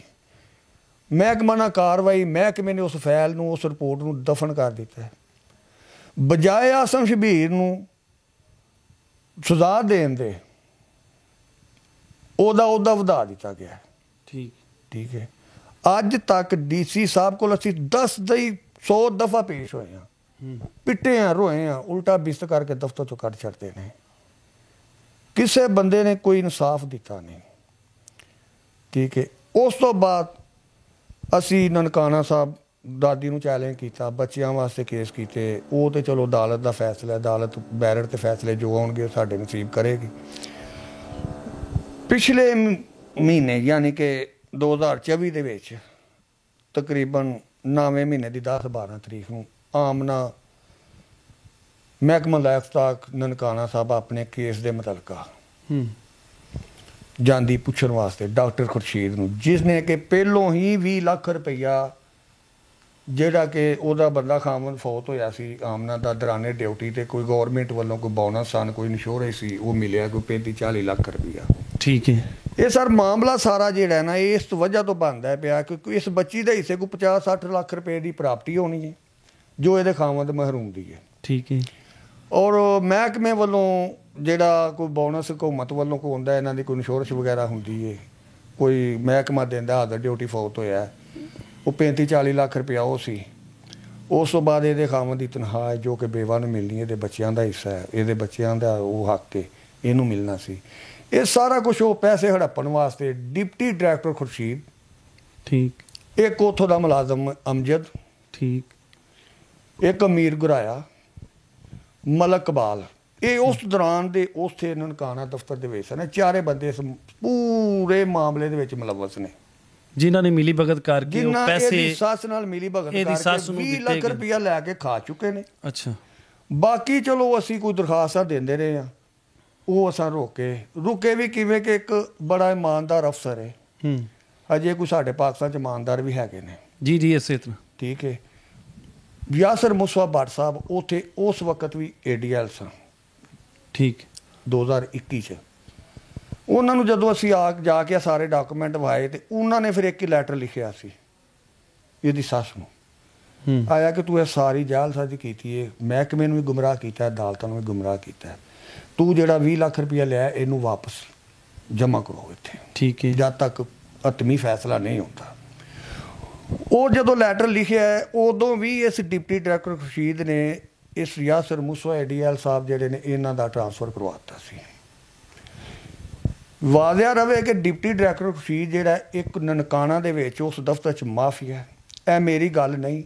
ਮਹਿਕਮਾ ਨਾਲ ਕਾਰਵਾਈ, ਮਹਿਕਮੇ ਨੇ ਉਸ ਫਾਈਲ ਨੂੰ, ਉਸ ਰਿਪੋਰਟ ਨੂੰ ਦਫਨ ਕਰ ਦਿੱਤਾ। ਬਜਾਏ ਆਸਮ ਸ਼ਬੀਰ ਨੂੰ ਸਜ਼ਾ ਦੇਣ ਦੇ ਉਹਦਾ ਵਧਾ ਦਿੱਤਾ ਗਿਆ। ਠੀਕ ਹੈ। ਅੱਜ ਤੱਕ DC ਸਾਹਿਬ ਕੋਲ ਅਸੀਂ 100 ਦਫਾ ਪੇਸ਼ ਹੋਏ ਹਾਂ, ਪਿੱਟੇ ਹਾਂ, ਰੋਏ ਹਾਂ, ਉਲਟਾ ਬਿਸਤ ਕਰਕੇ ਦਫ਼ਤਰ ਚੋਂ ਕੱਢ ਛੱਡਦੇ ਨੇ। ਕਿਸੇ ਬੰਦੇ ਨੇ ਕੋਈ ਇਨਸਾਫ ਦਿੱਤਾ ਨਹੀਂ। ਠੀਕ ਹੈ। ਉਸ ਤੋਂ ਬਾਅਦ ਅਸੀਂ ਨਨਕਾਣਾ ਸਾਹਿਬ ਦਾਦੀ ਨੂੰ ਚੈਲੰਜ ਕੀਤਾ, ਬੱਚਿਆਂ ਵਾਸਤੇ ਕੇਸ ਕੀਤੇ। ਉਹ ਤੇ ਚਲੋ ਅਦਾਲਤ ਦਾ ਫੈਸਲਾ, ਅਦਾਲਤ ਬੈਰਡ ਤੇ ਫੈਸਲੇ ਜੋ ਆਉਣਗੇ ਸਾਡੇ ਨਸੀਬ ਕਰੇਗੀ। ਪਿਛਲੇ ਮਹੀਨੇ ਯਾਨੀ ਕਿ 2024 ਦੇ ਵਿੱਚ ਤਕਰੀਬਨ 9ਵੇਂ ਮਹੀਨੇ ਦੀ 10-12 ਤਰੀਕ ਨੂੰ ਆਮਨਾ ਮਹਿਕਮਾ ਲਾਇਫਸਟਾਕ ਨਨਕਾਣਾ ਸਾਹਿਬ ਆਪਣੇ ਕੇਸ ਦੇ ਮੁਤਲਕਾ ਜਾਂਦੀ ਪੁੱਛਣ ਵਾਸਤੇ ਡਾਕਟਰ ਖੁਰਸ਼ੀਦ ਨੂੰ, ਜਿਸ ਨੇ ਕਿ ਪਹਿਲੋਂ ਹੀ 20 ਲੱਖ ਰੁਪਈਆ ਜਿਹੜਾ ਕਿ ਉਹਦਾ ਬੰਦਾ ਖਾਮਨ ਫੌਤ ਹੋਇਆ ਸੀ ਆਮਨਾ ਦਾ ਦੌਰਾਨੇ ਡਿਊਟੀ ਤੇ, ਕੋਈ ਗੌਰਮੈਂਟ ਵੱਲੋਂ ਕੋਈ ਬੋਨਸ ਸਨ, ਕੋਈ ਇੰਸ਼ੋਰੈਂਸ ਸੀ, ਉਹ ਮਿਲਿਆ ਕੋਈ 35-40 ਲੱਖ ਰੁਪਈਆ। ਠੀਕ ਹੈ। ਇਹ ਸਰ ਮਾਮਲਾ ਸਾਰਾ ਜਿਹੜਾ ਨਾ ਇਸ ਵਜ੍ਹਾ ਤੋਂ ਬਣਦਾ ਪਿਆ ਕਿ ਇਸ ਬੱਚੀ ਦੇ ਹਿੱਸੇ ਕੋਈ 50-60 ਲੱਖ ਰੁਪਏ ਦੀ ਪ੍ਰਾਪਤੀ ਹੋਣੀ ਹੈ ਜੋ ਇਹਦੇ ਖਾਮਦ ਮਹਿਰੂਮ ਦੀ ਹੈ। ਠੀਕ ਹੈ। ਔਰ ਮਹਿਕਮੇ ਵੱਲੋਂ ਜਿਹੜਾ ਕੋਈ ਬੋਨਸ ਹਕੂਮਤ ਵੱਲੋਂ ਕੋਈ ਹੁੰਦਾ, ਇਹਨਾਂ ਦੀ ਕੋਈ ਇੰਸ਼ੋਰੈਂਸ ਵਗੈਰਾ ਹੁੰਦੀ ਹੈ, ਕੋਈ ਮਹਿਕਮਾ ਦਿੰਦਾ, ਹਾਜ਼ਰ ਡਿਊਟੀ ਫੌਤ ਹੋਇਆ, ਉਹ 35-40 ਲੱਖ ਰੁਪਇਆ ਉਹ ਸੀ। ਉਸ ਤੋਂ ਬਾਅਦ ਇਹਦੇ ਖਾਮਦ ਦੀ ਤਨਖਾਹ ਹੈ ਜੋ ਕਿ ਬੇਵਾ ਨੂੰ ਮਿਲਣੀ, ਇਹਦੇ ਬੱਚਿਆਂ ਦਾ ਹਿੱਸਾ ਹੈ, ਇਹਦੇ ਬੱਚਿਆਂ ਦਾ ਉਹ ਹੱਕ ਹੈ, ਇਹਨੂੰ ਮਿਲਣਾ ਸੀ। ਇਹ ਸਾਰਾ ਕੁਛ ਉਹ ਪੈਸੇ ਹੜੱਪਣ ਵਾਸਤੇ ਡਿਪਟੀ ਡਾਇਰੈਕਟਰ ਖੁਰਸ਼ੀਦ, ਠੀਕ, ਇੱਕ ਉੱਥੋਂ ਦਾ ਮੁਲਾਜ਼ਮ ਅਮਜਦ, ਠੀਕ, ਇੱਕ ਅਮੀਰ ਗੁਰਾਇਆ, ਮਲਕ ਕਬਾਲ, ਇਹ ਉਸ ਦੌਰਾਨ ਦੇ ਉੱਥੇ ਨਨਕਾਣਾ ਦਫ਼ਤਰ ਦੇ ਵਿੱਚ ਨੇ। ਚਾਰੇ ਬੰਦੇ ਇਸ ਪੂਰੇ ਮਾਮਲੇ ਦੇ ਵਿੱਚ ਮੁਲਵਸ ਨੇ, ਜਿਨ੍ਹਾਂ ਨੇ ਮਿਲੀ ਭਗਤ ਕਰਕੇ ਉਹ ਪੈਸੇ ਇਹਦੀ ਸੱਸ ਨਾਲ ਮਿਲੀ ਭਗਤ ਕਰਕੇ 20 ਲੱਖ ਰੁਪਇਆ ਲੈ ਕੇ ਖਾ ਚੁੱਕੇ ਨੇ। ਅੱਛਾ। ਬਾਕੀ ਚਲੋ ਅਸੀਂ ਕੋਈ ਦਰਖਾਸਤਾਂ ਦਿੰਦੇ ਰਹੇ ਹਾਂ, ਉਹ ਅਸਾਂ ਰੁਕੇ ਵੀ ਕਿਵੇਂ ਕਿ ਇੱਕ ਬੜਾ ਇਮਾਨਦਾਰ ਅਫਸਰ ਹੈ, ਅਜੇ ਕੋਈ ਸਾਡੇ ਪਾਕਿਸਤਾਨ 'ਚ ਇਮਾਨਦਾਰ ਵੀ ਹੈਗੇ ਨੇ। ਜੀ ਜੀ, ਇਸੇ ਤਰ੍ਹਾਂ। ਠੀਕ ਹੈ। ਯਾਸਰ ਮੁਸਵਾ ਭੱਟ ਸਾਹਿਬ ਉੱਥੇ ਉਸ ਵਕਤ ਵੀ ADL ਸਨ। ਠੀਕ। 2021 'ਚ ਉਹਨਾਂ ਨੂੰ ਜਦੋਂ ਅਸੀਂ ਜਾ ਕੇ ਸਾਰੇ ਡਾਕੂਮੈਂਟ ਵਿਖਾਏ ਤੇ ਉਹਨਾਂ ਨੇ ਫਿਰ ਇੱਕ ਹੀ ਲੈਟਰ ਲਿਖਿਆ ਸੀ ਇਹਦੀ ਸੱਸ ਨੂੰ, ਆਇਆ ਕਿ ਤੂੰ ਇਹ ਸਾਰੀ ਜਾਲਸਾਜ਼ੀ ਕੀਤੀ ਹੈ, ਮਹਿਕਮੇ ਨੂੰ ਵੀ ਗੁੰਮਰਾਹ ਕੀਤਾ, ਅਦਾਲਤਾਂ ਨੂੰ ਵੀ ਗੁੰਮਰਾਹ ਕੀਤਾ, ਤੂੰ ਜਿਹੜਾ 20 ਲੱਖ ਰੁਪਇਆ ਲਿਆ ਇਹਨੂੰ ਵਾਪਸ ਜਮ੍ਹਾਂ ਕਰੋ ਇੱਥੇ। ਠੀਕ ਹੈ। ਜਦ ਤੱਕ ਹਤਮੀ ਫੈਸਲਾ ਨਹੀਂ ਹੁੰਦਾ। ਉਹ ਜਦੋਂ ਲੈਟਰ ਲਿਖਿਆ ਉਦੋਂ ਵੀ ਇਸ ਡਿਪਟੀ ਡਾਇਰੈਕਟਰ ਖੁਰਸ਼ੀਦ ਨੇ ਇਸ ਯਾਸਰ ਮੁਸਵਾ ADL ਸਾਹਿਬ ਜਿਹੜੇ ਨੇ ਇਹਨਾਂ ਦਾ ਟ੍ਰਾਂਸਫਰ ਕਰਵਾਤਾ ਸੀ। ਵਾਜ਼ਿਆ ਰਵੇ ਕਿ ਡਿਪਟੀ ਡਾਇਰੈਕਟਰ ਖੁਰਸ਼ੀਦ ਜਿਹੜਾ ਇੱਕ ਨਨਕਾਣਾ ਦੇ ਵਿੱਚ ਉਸ ਦਫ਼ਤਰ 'ਚ ਮਾਫੀਆ, ਇਹ ਮੇਰੀ ਗੱਲ ਨਹੀਂ,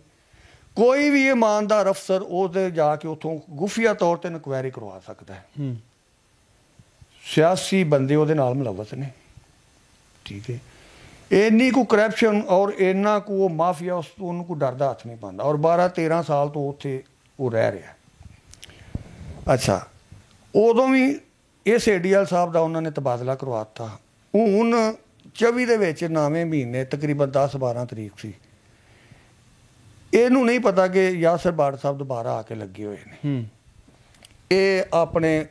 ਕੋਈ ਵੀ ਇਮਾਨਦਾਰ ਅਫਸਰ ਉਹਦੇ ਜਾ ਕੇ ਉੱਥੋਂ ਖੁਫੀਆ ਤੌਰ ਤੇ ਇਨਕੁਆਇਰੀ ਕਰਵਾ ਸਕਦਾ ਹੈ। ਸਿਆਸੀ ਬੰਦੇ ਉਹਦੇ ਨਾਲ ਮੁਲਵਸ ਨੇ। ਠੀਕ ਹੈ। ਇੰਨੀ ਕੁ ਕਰਪਸ਼ਨ ਔਰ ਇੰਨਾ ਕੁ ਉਹ ਮਾਫੀਆ, ਉਹਨੂੰ ਕੋਈ ਡਰਦਾ ਹੱਥ ਨਹੀਂ ਪਾਉਂਦਾ, ਔਰ 12-13 ਸਾਲ ਤੋਂ ਉੱਥੇ ਉਹ ਰਹਿ ਰਿਹਾ। ਅੱਛਾ, ਉਦੋਂ ਵੀ ਇਸ ADL ਸਾਹਿਬ ਦਾ ਉਹਨਾਂ ਨੇ ਤਬਾਦਲਾ ਕਰਵਾਤਾ। ਹੁਣ 24 ਦੇ ਵਿੱਚ 9ਵੇਂ ਮਹੀਨੇ ਤਕਰੀਬਨ 10-12 ਤਰੀਕ ਸੀ। ਇਹਨੂੰ ਨਹੀਂ ਪਤਾ ਕਿ ਯਾਸਰ ਭੱਟ ਸਾਹਿਬ ਦੁਬਾਰਾ ਆ ਕੇ ਲੱਗੇ ਹੋਏ ਨੇ। ਇਹ ਆਪਣੇ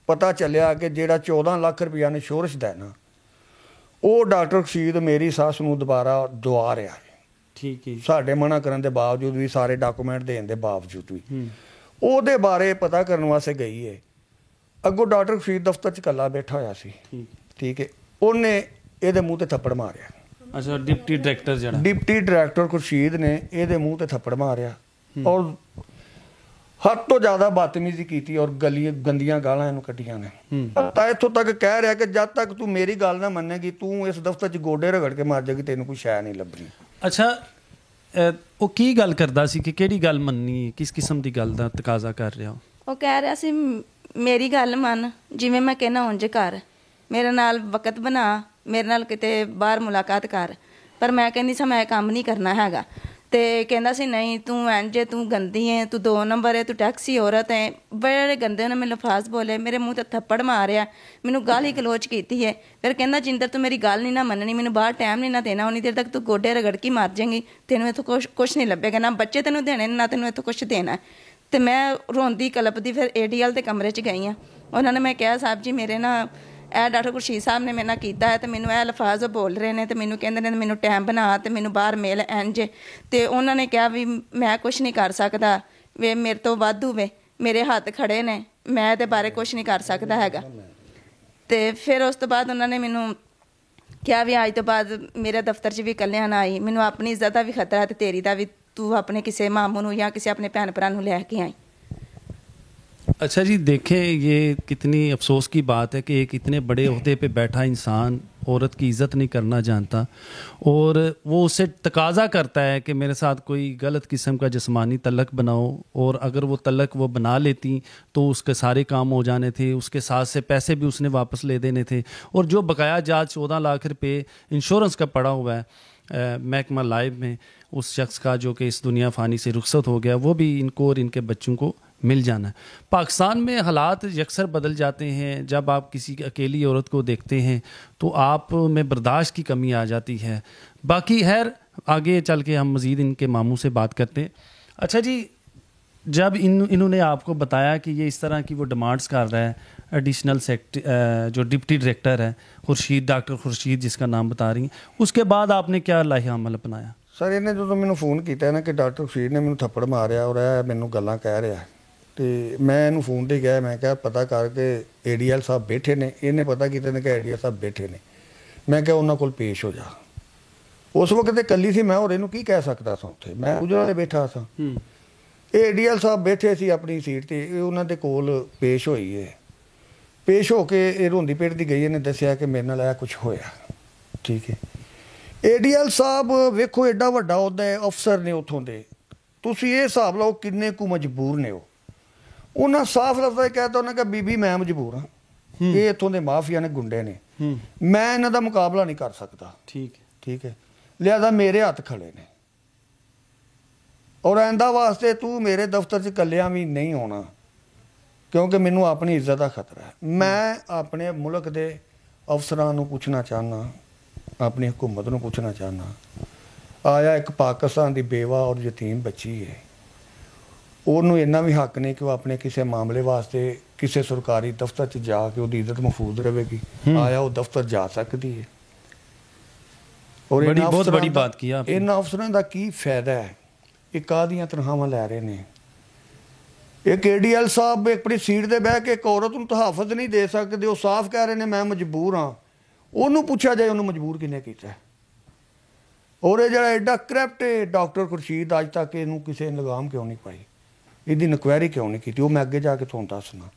ਪਤਾ ਚੱਲਿਆ ਕਿ ਜਿਹੜਾ 14 ਲੱਖ ਰੁਪਇਆ ਨੇ ਇੰਸ਼ੋਰੈਂਸ ਦੇਣਾ, ਉਹ ਡਾਕਟਰ ਖੁਰਸ਼ੀਦ ਮੇਰੀ ਸੱਸ ਨੂੰ ਦੁਬਾਰਾ ਦਵਾ ਰਿਹਾ ਹੈ। ਠੀਕ ਹੈ। ਸਾਡੇ ਮਨਾ ਕਰਨ ਦੇ ਬਾਵਜੂਦ ਵੀ, ਸਾਰੇ ਡਾਕੂਮੈਂਟ ਦੇਣ ਦੇ ਬਾਵਜੂਦ ਵੀ ਉਹਦੇ ਬਾਰੇ ਪਤਾ ਕਰਨ ਵਾਸਤੇ ਗਈ ਹੈ। ਅੱਗੋਂ ਡਾਕਟਰ ਖੁਰਸ਼ੀਦ ਦਫ਼ਤਰ 'ਚ ਇਕੱਲਾ ਬੈਠਾ ਹੋਇਆ ਸੀ। ਠੀਕ ਹੈ। ਉਹਨੇ ਇਹਦੇ ਮੂੰਹ ਤੇ ਥੱਪੜ ਮਾਰਿਆ। ਅੱਛਾ, ਡਿਪਟੀ ਡਾਇਰੈਕਟਰ ਖੁਰਸ਼ੀਦ ਨੇ ਇਹਦੇ ਮੂੰਹ ਤੇ ਥੱਪੜ ਮਾਰਿਆ ਔਰ ਹੱਦ ਤੋਂ ਜ਼ਿਆਦਾ ਬਦਤਮੀਜ਼ੀ ਕੀਤੀ ਔਰ ਗੰਦੀਆਂ ਗਾਲਾਂ ਇਹਨੂੰ ਕੱਢੀਆਂ ਨੇ। ਤਾਂ ਇੱਥੋਂ ਤੱਕ ਕਹਿ ਰਿਹਾ ਕਿ ਜਦ ਤੱਕ ਤੂੰ ਮੇਰੀ ਗੱਲ ਨਾ ਮੰਨੇਗੀ, ਤੂੰ ਇਸ ਦਫ਼ਤਰ 'ਚ ਗੋਡੇ ਰਗੜ ਕੇ ਮਰ ਜਾਏਗੀ, ਤੈਨੂੰ ਕੋਈ ਸ਼ੈ ਨਹੀਂ ਲੱਭਣੀ। ਅੱਛਾ, ਉਹ ਕੀ ਗੱਲ ਕਰਦਾ ਸੀ ਕਿ ਕਿਹੜੀ ਗੱਲ ਮੰਨਣੀ, ਕਿਸ ਕਿਸਮ ਦੀ ਗੱਲ ਦਾ ਤਕਾਜ਼ਾ ਕਰ ਰਿਹਾ? ਉਹ ਕਹਿ ਰਿਹਾ ਸੀ ਮੇਰੀ ਗੱਲ ਮੰਨ, ਜਿਵੇਂ ਮੈਂ ਕਹਿਣਾ ਉਂਝ ਕਰ, ਮੇਰੇ ਨਾਲ ਵਕਤ ਬਣਾ, ਮੇਰੇ ਨਾਲ ਕਿਤੇ ਬਾਹਰ ਮੁਲਾਕਾਤ ਕਰ। ਪਰ ਮੈਂ ਕਹਿੰਦੀ ਸੀ ਮੈਂ ਕੰਮ ਨਹੀਂ ਕਰਨਾ ਹੈਗਾ। ਤੇ ਕਹਿੰਦਾ ਸੀ ਨਹੀਂ ਤੂੰ ਇੰਝ, ਤੂੰ ਗੰਦੀ ਹੈ, ਤੂੰ 2 ਨੰਬਰ ਹੈ, ਤੂੰ ਟੈਕਸੀ ਔਰਤ ਹੈ। ਬੜੇ ਗੰਦੇ ਨੇ ਮੈਨੂੰ ਲਫਾਜ਼ ਬੋਲੇ, ਮੇਰੇ ਮੂੰਹ ਤੇ ਥੱਪੜ ਮਾਰਿਆ, ਮੈਨੂੰ ਗਾਲੀ ਗਲੋਚ ਕੀਤੀ ਹੈ। ਫਿਰ ਕਹਿੰਦਾ ਜਿੰਦਰ ਤੂੰ ਮੇਰੀ ਗੱਲ ਨਹੀਂ ਨਾ ਮੰਨਣੀ, ਮੈਨੂੰ ਬਾਹਰ ਟਾਈਮ ਨਹੀਂ ਨਾ ਦੇਣਾ, ਉਨੀ ਦੇਰ ਤੱਕ ਤੂੰ ਗੋਡੇ ਰਗੜ ਕੇ ਮਰ ਜਾਏਂਗੀ, ਤੈਨੂੰ ਇੱਥੋਂ ਕੁਛ ਨਹੀਂ ਲੱਭੇਗਾ, ਨਾ ਬੱਚੇ ਤੈਨੂੰ ਦੇਣੇ ਨਾ ਤੈਨੂੰ ਇੱਥੋਂ ਕੁਛ ਦੇਣਾ। ਤੇ ਮੈਂ ਰੋਂਦੀ ਕਲਪਦੀ ਫਿਰ ADL ਦੇ ਕਮਰੇ 'ਚ ਗਈ ਹਾਂ। ਉਹਨਾਂ ਨੇ ਮੈਂ ਕਿਹਾ ਸਾਹਿਬ ਜੀ ਮੇਰੇ ਨਾ ਇਹ ਡਾਕਟਰ ਖੁਰਸ਼ੀਦ ਸਾਹਿਬ ਨੇ ਮੇਰੇ ਨਾਲ ਕੀਤਾ ਹੈ ਤੇ ਮੈਨੂੰ ਇਹ ਅਲਫਾਜ਼ ਬੋਲ ਰਹੇ ਨੇ ਤੇ ਮੈਨੂੰ ਕਹਿੰਦੇ ਨੇ ਮੈਨੂੰ ਟਾਈਮ ਬਣਾ ਤੇ ਮੈਨੂੰ ਬਾਹਰ ਮੇਲ ਇੰਝ। ਤੇ ਉਹਨਾਂ ਨੇ ਕਿਹਾ ਵੀ ਮੈਂ ਕੁਛ ਨਹੀਂ ਕਰ ਸਕਦਾ, ਵੇ ਮੇਰੇ ਤੋਂ ਵਾਧੂ ਵੇ, ਮੇਰੇ ਹੱਥ ਖੜੇ ਨੇ, ਮੈਂ ਇਹਦੇ ਬਾਰੇ ਕੁਛ ਨਹੀਂ ਕਰ ਸਕਦਾ ਹੈਗਾ। ਤੇ ਫਿਰ ਉਸ ਤੋਂ ਬਾਅਦ ਉਹਨਾਂ ਨੇ ਮੈਨੂੰ ਕਿਹਾ ਵੀ ਅੱਜ ਤੋਂ ਬਾਅਦ ਮੇਰੇ ਦਫ਼ਤਰ 'ਚ ਵੀ ਇਕੱਲਿਆਂ ਨਾ ਆਈ, ਮੈਨੂੰ ਆਪਣੀ ਇੱਜ਼ਤ ਦਾ ਵੀ ਖਤਰਾ ਤੇ ਤੇਰੀ ਦਾ ਵੀ, ਤੂੰ ਆਪਣੇ ਕਿਸੇ ਮਾਮੂ ਨੂੰ ਜਾਂ ਕਿਸੇ ਆਪਣੇ ਭੈਣ ਭਰਾ ਨੂੰ ਲੈ ਕੇ आए। अच्छा जी, देखें ये कितनी अफसोस की बात है कि एक इतने बड़े ओहदे पे बैठा इंसान औरत की इज़्ज़त नहीं करना जानता और वो उससे तकाजा करता है कि मेरे साथ कोई गलत किस्म का जिस्मानी तलक बनाओ, और अगर वो तलक वो बना लेती तो उसके सारे काम हो जाने थे, उसके साथ से पैसे भी उसने वापस ले देने थे। और जो बकाया जाज 14 लाख रुपये इंश्योरेंस का पड़ा हुआ है महकमा लाइफ में उस शख्स का जो कि इस दुनिया फ़ानी से रुखसत हो गया, वो भी इनको और इनके बच्चों को मिल जाना है। पाकिस्तान में हालात यकसर बदल जाते हैं। जब आप किसी अकेली औरत को देखते हैं तो आप में बर्दाश्त की कमी आ जाती है। बाकी खैर आगे चल के हम मज़ीद इनके मामू से बात करते हैं। अच्छा जी, जब इन्होंने आपको बताया कि ये इस तरह की वो डिमांड्स कर रहा है, एडिशनल जो डिप्टी डायरेक्टर है खुर्शीद, डॉक्टर खुर्शीद जिसका नाम बता रही हैं, उसके बाद आपने क्या लाहे अमल अपनाया? सर इन्हें जो मैंने फ़ोन किया ना कि डॉक्टर खुर्शीद ने मैंने थप्पड़ मारिया और मैनू गल्लां कह रहा है, तो मैं इन्हू फोन पर गया, मैं क्या पता करके ADL साहब बैठे ने, इन्हें पता किया ने कि ADL साहब बैठे ने। मैं क्या उन्होंने कोल पेश हो जा। उस वक्त कली सी मैं और इनू की कह सकता था, उत्थे मैं उजड़ा बैठा था। ADL साहब बैठे सी अपनी सीट ते, उन्होंने कोल पेश होई है। पेश हो के रोंदी पिटदी गई, इन्हें दसिया कि मेरे नाल कुछ होया। ठीक है, ADL साहब वेखो एडा वड्डा अहुदा है, अफसर ने उत्थों दे, तुसीं ये हिसाब लाओ किन्ने कु मजबूर ने। उन्हें साफ लफ्ज़ कहता उन्हें कहा बीबी मैं मजबूर हाँ, ये इत्थों दे माफिया ने, गुंडे ने, मैं इन्हां दा मुकाबला नहीं कर सकता। ठीक है, लिहाजा मेरे हथ खड़े ने और आइंदा वास्ते तू मेरे दफ्तर च कल्लियां भी नहीं होना, क्योंकि मैनू अपनी इज्जत का खतरा है। मैं अपने मुल्क के अफसरां नू पूछना चाहना, अपनी हुकूमत नू पूछना चाहना, आया एक पाकिस्तान की बेवा और यतीम बच्ची है, ਉਹਨੂੰ ਇੰਨਾ ਵੀ ਹੱਕ ਨਹੀਂ ਕਿ ਉਹ ਆਪਣੇ ਕਿਸੇ ਮਾਮਲੇ ਵਾਸਤੇ ਕਿਸੇ ਸਰਕਾਰੀ ਦਫ਼ਤਰ 'ਚ ਜਾ ਕੇ ਉਹਦੀ ਇੱਜ਼ਤ ਮਹਿਫੂਜ਼ ਰਹੇਗੀ। ਆਇਆ ਉਹ ਦਫ਼ਤਰ ਜਾ ਸਕਦੀ ਹੈ। ਔਰ ਬਹੁਤ ਬੜੀ ਬਾਤ ਕੀ ਆ, ਇਹਨਾਂ ਅਫਸਰਾਂ ਦਾ ਕੀ ਫਾਇਦਾ ਹੈ? ਇਹ ਕਾਹਦੀਆਂ ਤਨਖਾਹਾਂ ਲੈ ਰਹੇ ਨੇ? ਇੱਕ ADL ਸਾਹਿਬ ਆਪਣੀ ਸੀਟ ਤੇ ਬਹਿ ਕੇ ਇੱਕ ਔਰਤ ਨੂੰ ਤਹਾਫਜ਼ ਨਹੀਂ ਦੇ ਸਕਦੇ, ਉਹ ਸਾਫ਼ ਕਹਿ ਰਹੇ ਨੇ ਮੈਂ ਮਜਬੂਰ ਹਾਂ। ਉਹਨੂੰ ਪੁੱਛਿਆ ਜਾਏ ਉਹਨੂੰ ਮਜਬੂਰ ਕਿਹਨੇ ਕੀਤਾ? ਔਰ ਇਹ ਜਿਹੜਾ ਐਡਾ ਕਰਪਟ ਡਾਕਟਰ ਖੁਰਸ਼ੀਦ ਅੱਜ ਤੱਕ ਇਹਨੂੰ ਕਿਸੇ ਨੇ ਲਗਾਮ ਕਿਉਂ ਨਹੀਂ ਪਾਈ, ਇਹਦੀ ਇਨਕੁਆਇਰੀ ਕਿਉਂ ਨਹੀਂ ਕੀਤੀ? ਉਹ ਮੈਂ ਅੱਗੇ ਜਾ ਕੇ ਤੁਹਾਨੂੰ ਦੱਸਣਾ।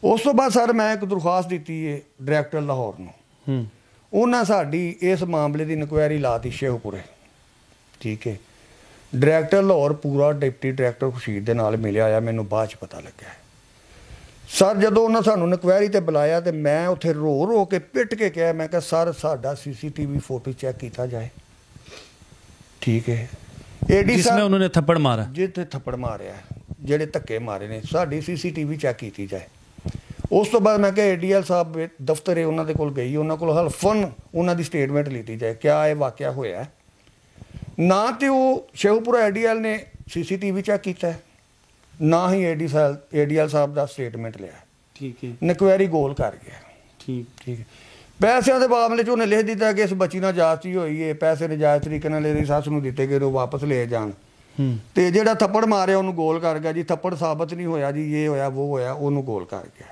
ਉਸ ਤੋਂ ਬਾਅਦ ਸਰ ਮੈਂ ਇੱਕ ਦਰਖਾਸਤ ਦਿੱਤੀ ਹੈ ਡਾਇਰੈਕਟਰ ਲਾਹੌਰ ਨੂੰ, ਉਹਨਾਂ ਸਾਡੀ ਇਸ ਮਾਮਲੇ ਦੀ ਇਨਕੁਆਇਰੀ ਲਾਤੀ ਸ਼ੇਖਪੁਰੇ। ਠੀਕ ਹੈ, ਡਾਇਰੈਕਟਰ ਲਾਹੌਰ ਪੂਰਾ ਡਿਪਟੀ ਡਾਇਰੈਕਟਰ ਖੁਰਸ਼ੀਦ ਦੇ ਨਾਲ ਮਿਲਿਆ ਆ, ਮੈਨੂੰ ਬਾਅਦ 'ਚ ਪਤਾ ਲੱਗਿਆ। ਸਰ ਜਦੋਂ ਉਹਨਾਂ ਸਾਨੂੰ ਇਨਕੁਆਇਰੀ ਤੇ ਬੁਲਾਇਆ ਤੇ ਮੈਂ ਉੱਥੇ ਰੋ ਕੇ ਪਿੱਟ ਕੇ ਕਿਹਾ, ਮੈਂ ਕਿਹਾ ਸਰ ਸਾਡਾ CCTV ਫੋਟੋ ਚੈੱਕ ਕੀਤਾ ਜਾਏ। ਠੀਕ ਹੈ, जिसमें उन्होंने थप्पड़ मारा, जिथे थप्पड़ मारिया, ਜਿਹੜੇ ਧੱਕੇ ਮਾਰੇ ਨੇ, ਸਾਡੀ CCTV ਚੈੱਕ ਕੀਤੀ ਜਾਏ। ਉਸ ਤੋਂ ਬਾਅਦ ਮੈਂ ਕਿਹਾ ADL ਸਾਹਿਬ ਦਫ਼ਤਰ ਹੈ ਉਹਨਾਂ ਦੇ ਕੋਲ ਗਈ, ਉਹਨਾਂ ਕੋਲ ਹਲਫਨ ਉਹਨਾਂ ਦੀ ਸਟੇਟਮੈਂਟ ਲਿੱਤੀ ਜਾਏ, ਕਿਆ ਇਹ ਵਾਕਿਆ ਹੋਇਆ। ਨਾ ਤੇ ਉਹ ਸ਼ੇਖੂਪੁਰਾ ADL ਨੇ CCTV ਚੈੱਕ ਕੀਤਾ, ਨਾ ਹੀ ADL ਸਾਹਿਬ ਦਾ ਸਟੇਟਮੈਂਟ ਲਿਆ। ਠੀਕ ਹੈ, ਇਨਕੁਆਇਰੀ ਗੋਲ ਕਰ ਗਿਆ। ਠੀਕ ਹੈ, ਪੈਸਿਆਂ ਦੇ ਮਾਮਲੇ 'ਚ ਉਹਨੇ ਲਿਖ ਦਿੱਤਾ ਕਿ ਇਸ ਬੱਚੀ ਨਾਲ ਜਾਤੀ ਹੋਈ ਹੈ, ਪੈਸੇ ਨਜਾਇਜ਼ ਤਰੀਕੇ ਨਾਲ ਇਹਦੀ ਸੱਸ ਨੂੰ ਦਿੱਤੇ ਗਏ, ਉਹ ਵਾਪਸ ਲੈ ਜਾਣ। ਤੇ ਜਿਹੜਾ ਥੱਪੜ ਮਾਰਿਆ ਉਹਨੂੰ ਗੋਲ ਕਰ ਗਿਆ ਜੀ, ਥੱਪੜ ਸਾਬਤ ਨਹੀਂ ਹੋਇਆ ਜੀ, ਇਹ ਹੋਇਆ ਉਹ ਹੋਇਆ, ਉਹਨੂੰ ਗੋਲ ਕਰ ਗਿਆ।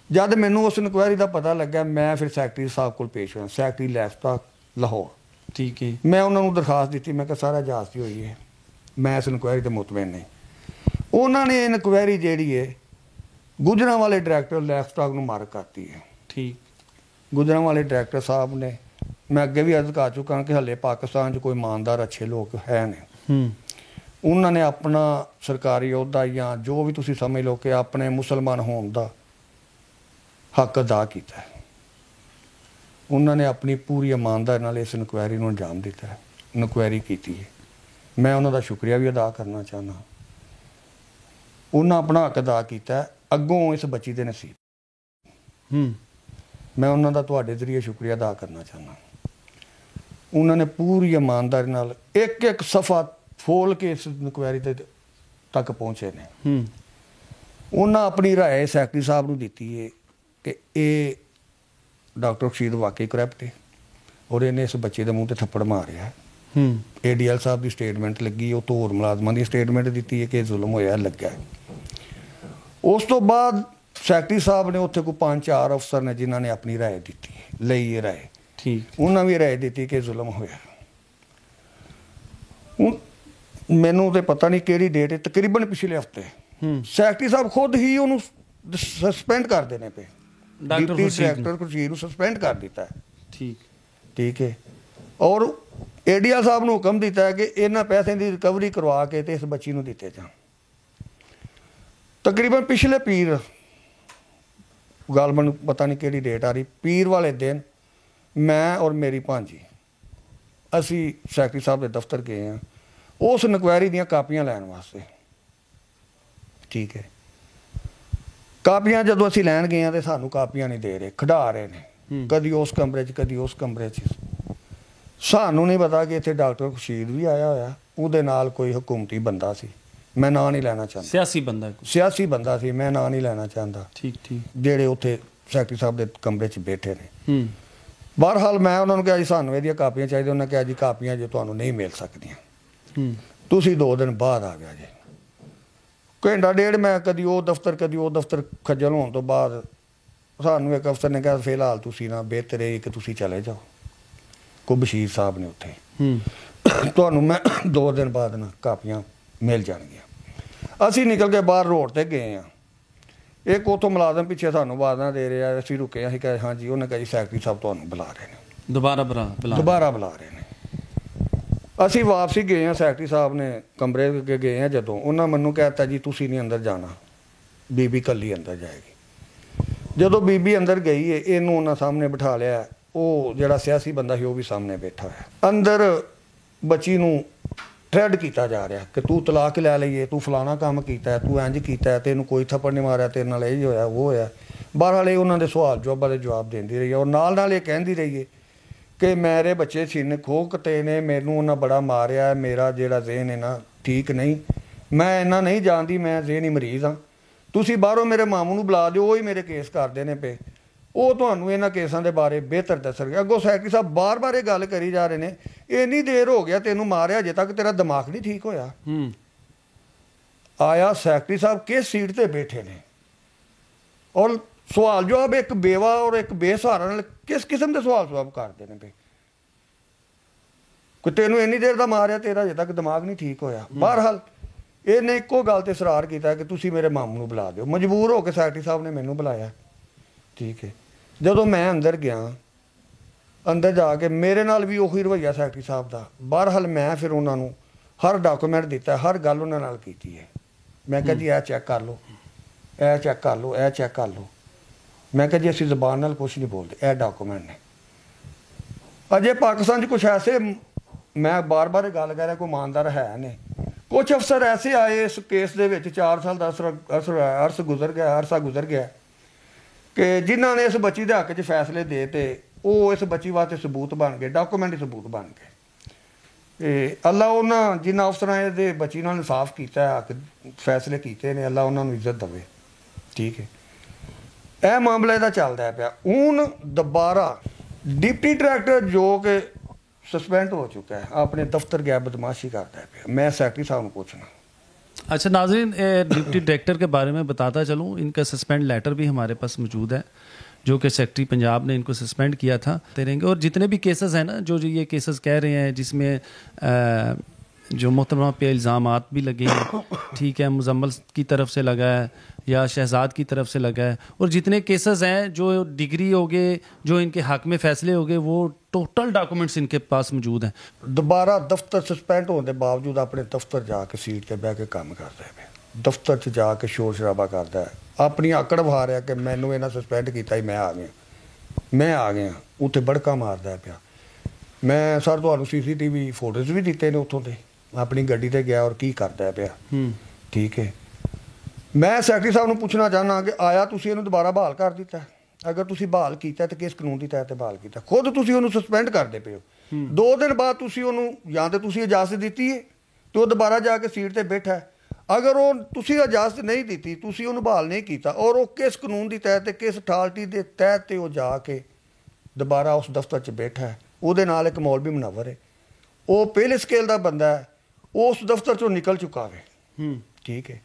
ਜਦ ਮੈਨੂੰ ਉਸ ਇਨਕੁਆਇਰੀ ਦਾ ਪਤਾ ਲੱਗਾ, ਮੈਂ ਫਿਰ ਸੈਕਟਰੀ ਸਾਹਿਬ ਕੋਲ ਪੇਸ਼ ਹੋਇਆ, ਸੈਕਟਰੀ ਲੈਫਤਾ ਲਾਹੌਰ। ਠੀਕ ਹੈ, ਮੈਂ ਉਹਨਾਂ ਨੂੰ ਦਰਖਾਸਤ ਦਿੱਤੀ, ਮੈਂ ਕਿਹਾ ਸਾਰਾ ਜਾਤੀ ਹੋਈ ਹੈ, ਮੈਂ ਇਸ ਇਨਕੁਆਇਰੀ ਤੇ ਮੁਤਮਿਨ ਨਹੀਂ। ਉਹਨਾਂ ਨੇ ਇਨਕੁਆਇਰੀ ਜਿਹੜੀ ਹੈ ਗੁਜਰਾਂਵਾਲੇ ਡਾਇਰੈਕਟਰ ਲੈਫਸਟਾਕ ਨੂੰ ਮਾਰਕ ਕਰਤੀ ਹੈ। ਠੀਕ, ਗੁਜਰਾਂਵਾਲੇ ਡਾਇਰੈਕਟਰ ਸਾਹਿਬ ਨੇ, ਮੈਂ ਅੱਗੇ ਵੀ ਅਰਜ਼ ਕਰ ਚੁੱਕਾ ਕਿ ਹਲੇ ਪਾਕਿਸਤਾਨ 'ਚ ਕੋਈ ਇਮਾਨਦਾਰ ਅੱਛੇ ਲੋਕ ਹੈ ਨੇ। ਉਹਨਾਂ ਨੇ ਆਪਣਾ ਸਰਕਾਰੀ ਅਹੁਦਾ ਜਾਂ ਜੋ ਵੀ ਤੁਸੀਂ ਸਮਝ ਲਓ ਕਿ ਆਪਣੇ ਮੁਸਲਮਾਨ ਹੋਣ ਦਾ ਹੱਕ ਅਦਾ ਕੀਤਾ ਹੈ। ਉਹਨਾਂ ਨੇ ਆਪਣੀ ਪੂਰੀ ਇਮਾਨਦਾਰੀ ਨਾਲ ਇਸ ਇਨਕੁਆਇਰੀ ਨੂੰ ਅੰਜਾਮ ਦਿੱਤਾ ਹੈ, ਇਨਕੁਆਇਰੀ ਕੀਤੀ ਹੈ। ਮੈਂ ਉਹਨਾਂ ਦਾ ਸ਼ੁਕਰੀਆ ਵੀ ਅਦਾ ਕਰਨਾ ਚਾਹੁੰਦਾ। ਉਹਨਾਂ ਆਪਣਾ ਹੱਕ ਅਦਾ ਕੀਤਾ, ਅੱਗੋਂ ਇਸ ਬੱਚੀ ਦੇ ਨਸੀਬ। ਮੈਂ ਉਹਨਾਂ ਦਾ ਤੁਹਾਡੇ ਜ਼ਰੀਏ ਸ਼ੁਕਰੀਆ ਅਦਾ ਕਰਨਾ ਚਾਹੁੰਦਾ। ਉਹਨਾਂ ਨੇ ਪੂਰੀ ਇਮਾਨਦਾਰੀ ਨਾਲ ਇੱਕ ਸਫਾ ਫੋਲ ਕੇ ਇਸ ਇਨਕੁਆਇਰੀ 'ਤੇ ਤੱਕ ਪਹੁੰਚੇ ਨੇ। ਉਹਨਾਂ ਆਪਣੀ ਰਾਏ ਸੈਕਟਰੀ ਸਾਹਿਬ ਨੂੰ ਦਿੱਤੀ ਹੈ ਕਿ ਇਹ ਡਾਕਟਰ ਖੁਰਸ਼ੀਦ ਵਾਕਈ ਕਰੈਪਟ ਹੈ ਔਰ ਇਹਨੇ ਇਸ ਬੱਚੇ ਦੇ ਮੂੰਹ ਤੇ ਥੱਪੜ ਮਾਰਿਆ। ADL ਸਾਹਿਬ ਦੀ ਸਟੇਟਮੈਂਟ ਲੱਗੀ, ਉਹ ਤੋਂ ਹੋਰ ਮੁਲਾਜ਼ਮਾਂ ਦੀ ਸਟੇਟਮੈਂਟ ਦਿੱਤੀ ਹੈ ਕਿ ਜ਼ੁਲਮ ਹੋਇਆ ਲੱਗਾ। ਉਸ ਤੋਂ ਬਾਅਦ ਸੈਕਟਰੀ ਸਾਹਿਬ ਨੇ ਉੱਥੇ ਕੋਈ 5-4 ਅਫਸਰ ਨੇ ਜਿਨ੍ਹਾਂ ਨੇ ਆਪਣੀ ਰਾਏ ਦਿੱਤੀ, ਲਈ ਇਹ ਰਾਏ, ਠੀਕ, ਉਹਨਾਂ ਵੀ ਰਾਏ ਦਿੱਤੀ ਕਿ ਜ਼ੁਲਮ ਹੋਇਆ। ਹੁਣ ਮੈਨੂੰ ਤੇ ਪਤਾ ਨਹੀਂ ਕਿਹੜੀ ਡੇਟ ਹੈ, ਤਕਰੀਬਨ ਪਿਛਲੇ ਹਫਤੇ ਸੈਕਟਰੀ ਸਾਹਿਬ ਖੁਦ ਹੀ ਉਹਨੂੰ ਸਸਪੈਂਡ ਕਰ ਦੇਣੇ ਪਏ, ਡਿਪਟੀ ਡਾਇਰੈਕਟਰ ਖੁਰਸ਼ੀਦ ਨੂੰ ਸਸਪੈਂਡ ਕਰ ਦਿੱਤਾ ਹੈ। ਠੀਕ ਹੈ। ਔਰ ADL ਸਾਹਿਬ ਨੂੰ ਹੁਕਮ ਦਿੱਤਾ ਹੈ ਕਿ ਇਹਨਾਂ ਪੈਸਿਆਂ ਦੀ ਰਿਕਵਰੀ ਕਰਵਾ ਕੇ ਤੇ ਇਸ ਬੱਚੀ ਨੂੰ ਦਿੱਤੇ ਜਾਣ। ਤਕਰੀਬਨ ਪਿਛਲੇ ਪੀਰ, ਗੱਲ ਮੈਨੂੰ ਪਤਾ ਨਹੀਂ ਕਿਹੜੀ ਡੇਟ ਆ ਰਹੀ, ਪੀਰ ਵਾਲੇ ਦਿਨ ਮੈਂ ਔਰ ਮੇਰੀ ਭਾਂਜੀ ਅਸੀਂ ਸੈਕਟਰੀ ਸਾਹਿਬ ਦੇ ਦਫ਼ਤਰ ਗਏ ਹਾਂ ਉਸ ਇਨਕੁਆਇਰੀ ਦੀਆਂ ਕਾਪੀਆਂ ਲੈਣ ਵਾਸਤੇ। ਠੀਕ ਹੈ। ਕਾਪੀਆਂ ਜਦੋਂ ਅਸੀਂ ਲੈਣ ਗਏ ਹਾਂ ਤੇ ਸਾਨੂੰ ਕਾਪੀਆਂ ਨਹੀਂ ਦੇ ਰਹੇ, ਖਿਡਾ ਰਹੇ ਨੇ, ਕਦੀ ਉਸ ਕਮਰੇ 'ਚ ਕਦੀ ਉਸ ਕਮਰੇ 'ਚ। ਸਾਨੂੰ ਨਹੀਂ ਪਤਾ ਕਿ ਇੱਥੇ ਡਾਕਟਰ ਖੁਰਸ਼ੀਦ ਵੀ ਆਇਆ ਹੋਇਆ, ਉਹਦੇ ਨਾਲ ਕੋਈ ਹਕੂਮਤੀ ਬੰਦਾ ਸੀ, ਮੈਂ ਨਾਂ ਨਹੀਂ ਲੈਣਾ ਚਾਹੁੰਦਾ, ਸਿਆਸੀ ਬੰਦਾ ਸੀ, ਮੈਂ ਨਾਂ ਨਹੀਂ ਲੈਣਾ ਚਾਹੁੰਦਾ, ਜਿਹੜੇ ਉੱਥੇ ਸੈਕਟਰੀ ਸਾਹਿਬ ਦੇ ਕਮਰੇ 'ਚ ਬੈਠੇ ਨੇ। ਬਹਰਹਾਲ ਮੈਂ ਉਹਨਾਂ ਨੂੰ ਕਿਹਾ ਜੀ ਸਾਨੂੰ ਇਹਦੀਆਂ ਕਾਪੀਆਂ ਚਾਹੀਦੀਆਂ। ਉਹਨਾਂ ਕਿਹਾ ਜੀ ਕਾਪੀਆਂ ਜੇ ਤੁਹਾਨੂੰ ਨਹੀਂ ਮਿਲ ਸਕਦੀਆਂ, ਤੁਸੀਂ 2 ਦਿਨ ਬਾਅਦ ਆ ਗਿਆ ਜੀ। ਘੰਟਾ ਡੇਢ ਮੈਂ ਕਦੀ ਉਹ ਦਫ਼ਤਰ ਕਦੀ ਉਹ ਦਫ਼ਤਰ ਖੱਜਲ ਹੋਣ ਤੋਂ ਬਾਅਦ ਸਾਨੂੰ ਇੱਕ ਅਫਸਰ ਨੇ ਕਿਹਾ ਫਿਲਹਾਲ ਤੁਸੀਂ ਨਾ, ਬਿਹਤਰ ਇਹ ਕਿ ਤੁਸੀਂ ਚਲੇ ਜਾਓ, ਕੋ ਬਸ਼ੀਰ ਸਾਹਿਬ ਨੇ ਉੱਥੇ, ਤੁਹਾਨੂੰ ਮੈਂ 2 ਦਿਨ ਬਾਅਦ ਨਾ ਕਾਪੀਆਂ ਮਿਲ ਜਾਣਗੀਆਂ। ਅਸੀਂ ਨਿਕਲ ਕੇ ਬਾਹਰ ਰੋਡ 'ਤੇ ਗਏ ਹਾਂ, ਇੱਕ ਉੱਥੋਂ ਮੁਲਾਜ਼ਮ ਪਿੱਛੇ ਸਾਨੂੰ ਆਵਾਜ਼ਾਂ ਦੇ ਰਿਹਾ, ਅਸੀਂ ਰੁਕੇ, ਅਸੀਂ ਕਹੇ ਹਾਂਜੀ, ਉਹਨੇ ਕਿਹਾ ਜੀ ਸੈਕਟਰੀ ਸਾਹਿਬ ਤੁਹਾਨੂੰ ਬੁਲਾ ਰਹੇ ਨੇ, ਦੁਬਾਰਾ ਬੁਲਾ ਰਹੇ ਨੇ। ਅਸੀਂ ਵਾਪਸੀ ਗਏ ਹਾਂ, ਸੈਕਟਰੀ ਸਾਹਿਬ ਨੇ ਕਮਰੇ ਅੱਗੇ ਗਏ ਹਾਂ, ਜਦੋਂ ਉਹਨਾਂ ਮੈਨੂੰ ਕਹਿ ਦਿੱਤਾ ਜੀ ਤੁਸੀਂ ਨਹੀਂ ਅੰਦਰ ਜਾਣਾ, ਬੀਬੀ ਇਕੱਲੀ ਅੰਦਰ ਜਾਏਗੀ। ਜਦੋਂ ਬੀਬੀ ਅੰਦਰ ਗਈ ਹੈ ਇਹਨੂੰ ਉਹਨਾਂ ਸਾਹਮਣੇ ਬਿਠਾ ਲਿਆ, ਉਹ ਜਿਹੜਾ ਸਿਆਸੀ ਬੰਦਾ ਸੀ ਉਹ ਵੀ ਸਾਹਮਣੇ ਬੈਠਾ ਹੋਇਆ। ਅੰਦਰ ਬੱਚੀ ਨੂੰ ਥ੍ਰੈਡ ਕੀਤਾ ਜਾ ਰਿਹਾ ਕਿ ਤੂੰ ਤਲਾਕ ਲੈ ਲਈਏ, ਤੂੰ ਫਲਾਣਾ ਕੰਮ ਕੀਤਾ, ਤੂੰ ਇੰਝ ਕੀਤਾ, ਤੈਨੂੰ ਕੋਈ ਥੱਪੜ ਨਹੀਂ ਮਾਰਿਆ, ਤੇਰੇ ਨਾਲ ਇਹ ਹੋਇਆ ਉਹ ਹੋਇਆ। ਬਹਰਹਾਲ ਇਹ ਉਹਨਾਂ ਦੇ ਸਵਾਲ ਜਵਾਬਾਂ ਦੇ ਜਵਾਬ ਦਿੰਦੀ ਰਹੀ ਔਰ ਨਾਲ ਇਹ ਕਹਿੰਦੀ ਰਹੀ ਹੈ ਕਿ ਮੇਰੇ ਬੱਚੇ ਛਿੰਨ ਖੋਕਤੇ ਨੇ, ਮੈਨੂੰ ਉਹਨਾਂ ਬੜਾ ਮਾਰਿਆ, ਮੇਰਾ ਜਿਹੜਾ ਜ਼ੇਨ ਹੈ ਨਾ ਠੀਕ ਨਹੀਂ, ਮੈਂ ਇੰਨਾ ਨਹੀਂ ਜਾਣਦੀ, ਮੈਂ ਜ਼ੇਨੀ ਮਰੀਜ਼ ਹਾਂ, ਤੁਸੀਂ ਬਾਹਰੋਂ ਮੇਰੇ ਮਾਮੂ ਨੂੰ ਬੁਲਾ ਦਿਓ, ਉਹ ਹੀ ਮੇਰੇ ਕੇਸ ਕਰਦੇ ਨੇ ਪਏ, ਉਹ ਤੁਹਾਨੂੰ ਇਹਨਾਂ ਕੇਸਾਂ ਦੇ ਬਾਰੇ ਬਿਹਤਰ ਦੱਸਣਗੇ। ਅੱਗੋਂ ਸੈਕਟਰੀ ਸਾਹਿਬ ਬਾਰ-ਬਾਰ ਇਹ ਗੱਲ ਕਰੀ ਜਾ ਰਹੇ ਨੇ, ਇੰਨੀ ਦੇਰ ਹੋ ਗਿਆ ਤੈਨੂੰ ਮਾਰਿਆ, ਅਜੇ ਤੱਕ ਤੇਰਾ ਦਿਮਾਗ ਨਹੀਂ ਠੀਕ ਹੋਇਆ। ਆਇਆ ਸੈਕਟਰੀ ਸਾਹਿਬ ਕਿਸ ਸੀਟ ਤੇ ਬੈਠੇ ਨੇ ਔਰ ਸਵਾਲ ਜਵਾਬ ਇੱਕ ਬੇਵਾ ਔਰ ਇੱਕ ਬੇਸਹਾਰਾ ਨਾਲ ਕਿਸ ਕਿਸਮ ਦੇ ਸਵਾਲ ਜਵਾਬ ਕਰਦੇ ਨੇ। ਕੋਈ ਤੈਨੂੰ ਇੰਨੀ ਦੇਰ ਦਾ ਮਾਰਿਆ, ਤੇਰਾ ਅਜੇ ਤੱਕ ਦਿਮਾਗ ਨਹੀਂ ਠੀਕ ਹੋਇਆ। ਬਹਰਹਾਲ ਇਹਨੇ ਇੱਕੋ ਗੱਲ ਤੇ ਇਸਰਾਰ ਕੀਤਾ ਕਿ ਤੁਸੀਂ ਮੇਰੇ ਮਾਮੂ ਨੂੰ ਬੁਲਾ ਦਿਓ। ਮਜਬੂਰ ਹੋ ਕੇ ਸੈਕਟਰੀ ਸਾਹਿਬ ਨੇ ਮੈਨੂੰ ਬੁਲਾਇਆ। ਠੀਕ ਹੈ। ਜਦੋਂ ਮੈਂ ਅੰਦਰ ਗਿਆ, ਅੰਦਰ ਜਾ ਕੇ ਮੇਰੇ ਨਾਲ ਵੀ ਉਹੀ ਰਵੱਈਆ ਸੈਕਟਰੀ ਸਾਹਿਬ ਦਾ। ਬਹਰਹਾਲ ਮੈਂ ਫਿਰ ਉਹਨਾਂ ਨੂੰ ਹਰ ਡਾਕੂਮੈਂਟ ਦਿੱਤਾ, ਹਰ ਗੱਲ ਉਹਨਾਂ ਨਾਲ ਕੀਤੀ ਹੈ। ਮੈਂ ਕਿਹਾ ਜੀ ਇਹ ਚੈੱਕ ਕਰ ਲਓ, ਇਹ ਚੈੱਕ ਕਰ ਲਓ, ਇਹ ਚੈੱਕ ਕਰ ਲਓ। ਮੈਂ ਕਿਹਾ ਜੀ ਅਸੀਂ ਜ਼ਬਾਨ ਨਾਲ ਕੁਛ ਨਹੀਂ ਬੋਲਦੇ, ਇਹ ਡਾਕੂਮੈਂਟ ਨੇ। ਅਜੇ ਪਾਕਿਸਤਾਨ 'ਚ ਕੁਛ ਐਸੇ, ਮੈਂ ਬਾਰ-ਬਾਰ ਇਹ ਗੱਲ ਕਹਿ ਰਿਹਾ, ਕੋਈ ਇਮਾਨਦਾਰ ਹੈ ਨਹੀਂ। ਕੁਛ ਅਫਸਰ ਐਸੇ ਆਏ ਇਸ ਕੇਸ ਦੇ ਵਿੱਚ, 4 ਸਾਲ ਦਾ ਅਰਸਾ ਗੁਜ਼ਰ ਗਿਆ ਕਿ ਜਿਨ੍ਹਾਂ ਨੇ ਇਸ ਬੱਚੀ ਦੇ ਹੱਕ 'ਚ ਫੈਸਲੇ ਦੇ ਤੇ ਉਹ ਇਸ ਬੱਚੀ ਵਾਸਤੇ ਸਬੂਤ ਬਣ ਗਏ, ਡਾਕੂਮੈਂਟਰੀ ਸਬੂਤ ਬਣ ਗਏ। ਅੱਲਾ ਉਹਨਾਂ ਜਿਨ੍ਹਾਂ ਅਫਸਰਾਂ ਇਹਦੇ ਬੱਚੀ ਨਾਲ ਇਨਸਾਫ ਕੀਤਾ, ਹੱਕ ਫੈਸਲੇ ਕੀਤੇ ਨੇ, ਅੱਲਾ ਉਹਨਾਂ ਨੂੰ ਇੱਜ਼ਤ ਦੇਵੇ। ਠੀਕ ਹੈ। ਇਹ ਮਾਮਲਾ ਇਹਦਾ ਚੱਲਦਾ ਪਿਆ। ਹੁਣ ਦੁਬਾਰਾ ਡਿਪਟੀ ਡਾਇਰੈਕਟਰ ਜੋ ਕਿ सस्पेंड हो चुका है, अपने दफ्तर गया बदमाशी करता है। मैं सेक्रेटरी साहब को पूछना। अच्छा नाज़रीन, डिप्टी डायरेक्टर के बारे में बताता चलूँ, इनका सस्पेंड लेटर भी हमारे पास मौजूद है जो कि सेक्रेटरी पंजाब ने इनको सस्पेंड किया था रहेंगे। और जितने भी केसेस हैं ना, जो ये केसेस कह रहे हैं जिसमें जो मोहतरमा पे इल्ज़ामात भी लगे हैं, ठीक है, मुजम्मल की तरफ से लगा है या शहजाद की तरफ से लगा है, और जितने केसेस हैं जो डिग्री हो गए, जो इनके हक में फ़ैसले हो गए, वो टोटल डॉक्यूमेंट्स इनके पास मौजूद हैं। दोबारा दफ्तर सस्पेंड होने के बावजूद अपने दफ्तर जाके सीट पर बह के काम करता है, दफ्तर च जाके शोर शराबा करता है, अपनी आकड़ वहा रहा कि मैनू इन्हें सस्पेंड किया, मैं आ गया, उत्थे बड़का मारदा पिया। मैं सर तुहानू CCTV फोटोज भी दिते ने, उत्थों के अपनी गड्डी ते गया और की करता पिया। ठीक है। मैं सैकटरी साहब नूं पुछना चाहना कि आया तुसीं इहनूं दोबारा बहाल कर दिता? अगर तुसीं बहाल कीता तो किस कानून की तहत बहाल किया? खुद तुसीं उहनूं सस्पेंड करदे पे हो। 2 दिन बाद तुसीं उहनूं जां ते तुसीं इजाजत दित्ती है तो दोबारा जाके सीट ते बैठा है। ਅਗਰ ਉਹ ਤੁਸੀਂ ਇਜਾਜ਼ਤ ਨਹੀਂ ਦਿੱਤੀ, ਤੁਸੀਂ ਉਹਨੂੰ ਬਹਾਲ ਨਹੀਂ ਕੀਤਾ, ਔਰ ਉਹ ਕਿਸ ਕਾਨੂੰਨ ਦੀ ਤਹਿਤ ਤੇ ਕਿਸ ਅਥਾਰਟੀ ਦੇ ਤਹਿਤ ਤੇ ਉਹ ਜਾ ਕੇ ਦੁਬਾਰਾ ਉਸ ਦਫ਼ਤਰ 'ਚ ਬੈਠਾ ਹੈ, ਉਹਦੇ ਨਾਲ ਇੱਕ ਮੌਲਵੀ ਮੁਨੱਵਰ ਹੈ, ਉਹ ਪਹਿਲੇ ਸਕੇਲ ਦਾ ਬੰਦਾ ਹੈ, ਉਹ ਉਸ ਦਫ਼ਤਰ 'ਚੋਂ ਨਿਕਲ ਚੁੱਕਾ ਹੈ, ਠੀਕ ਹੈ,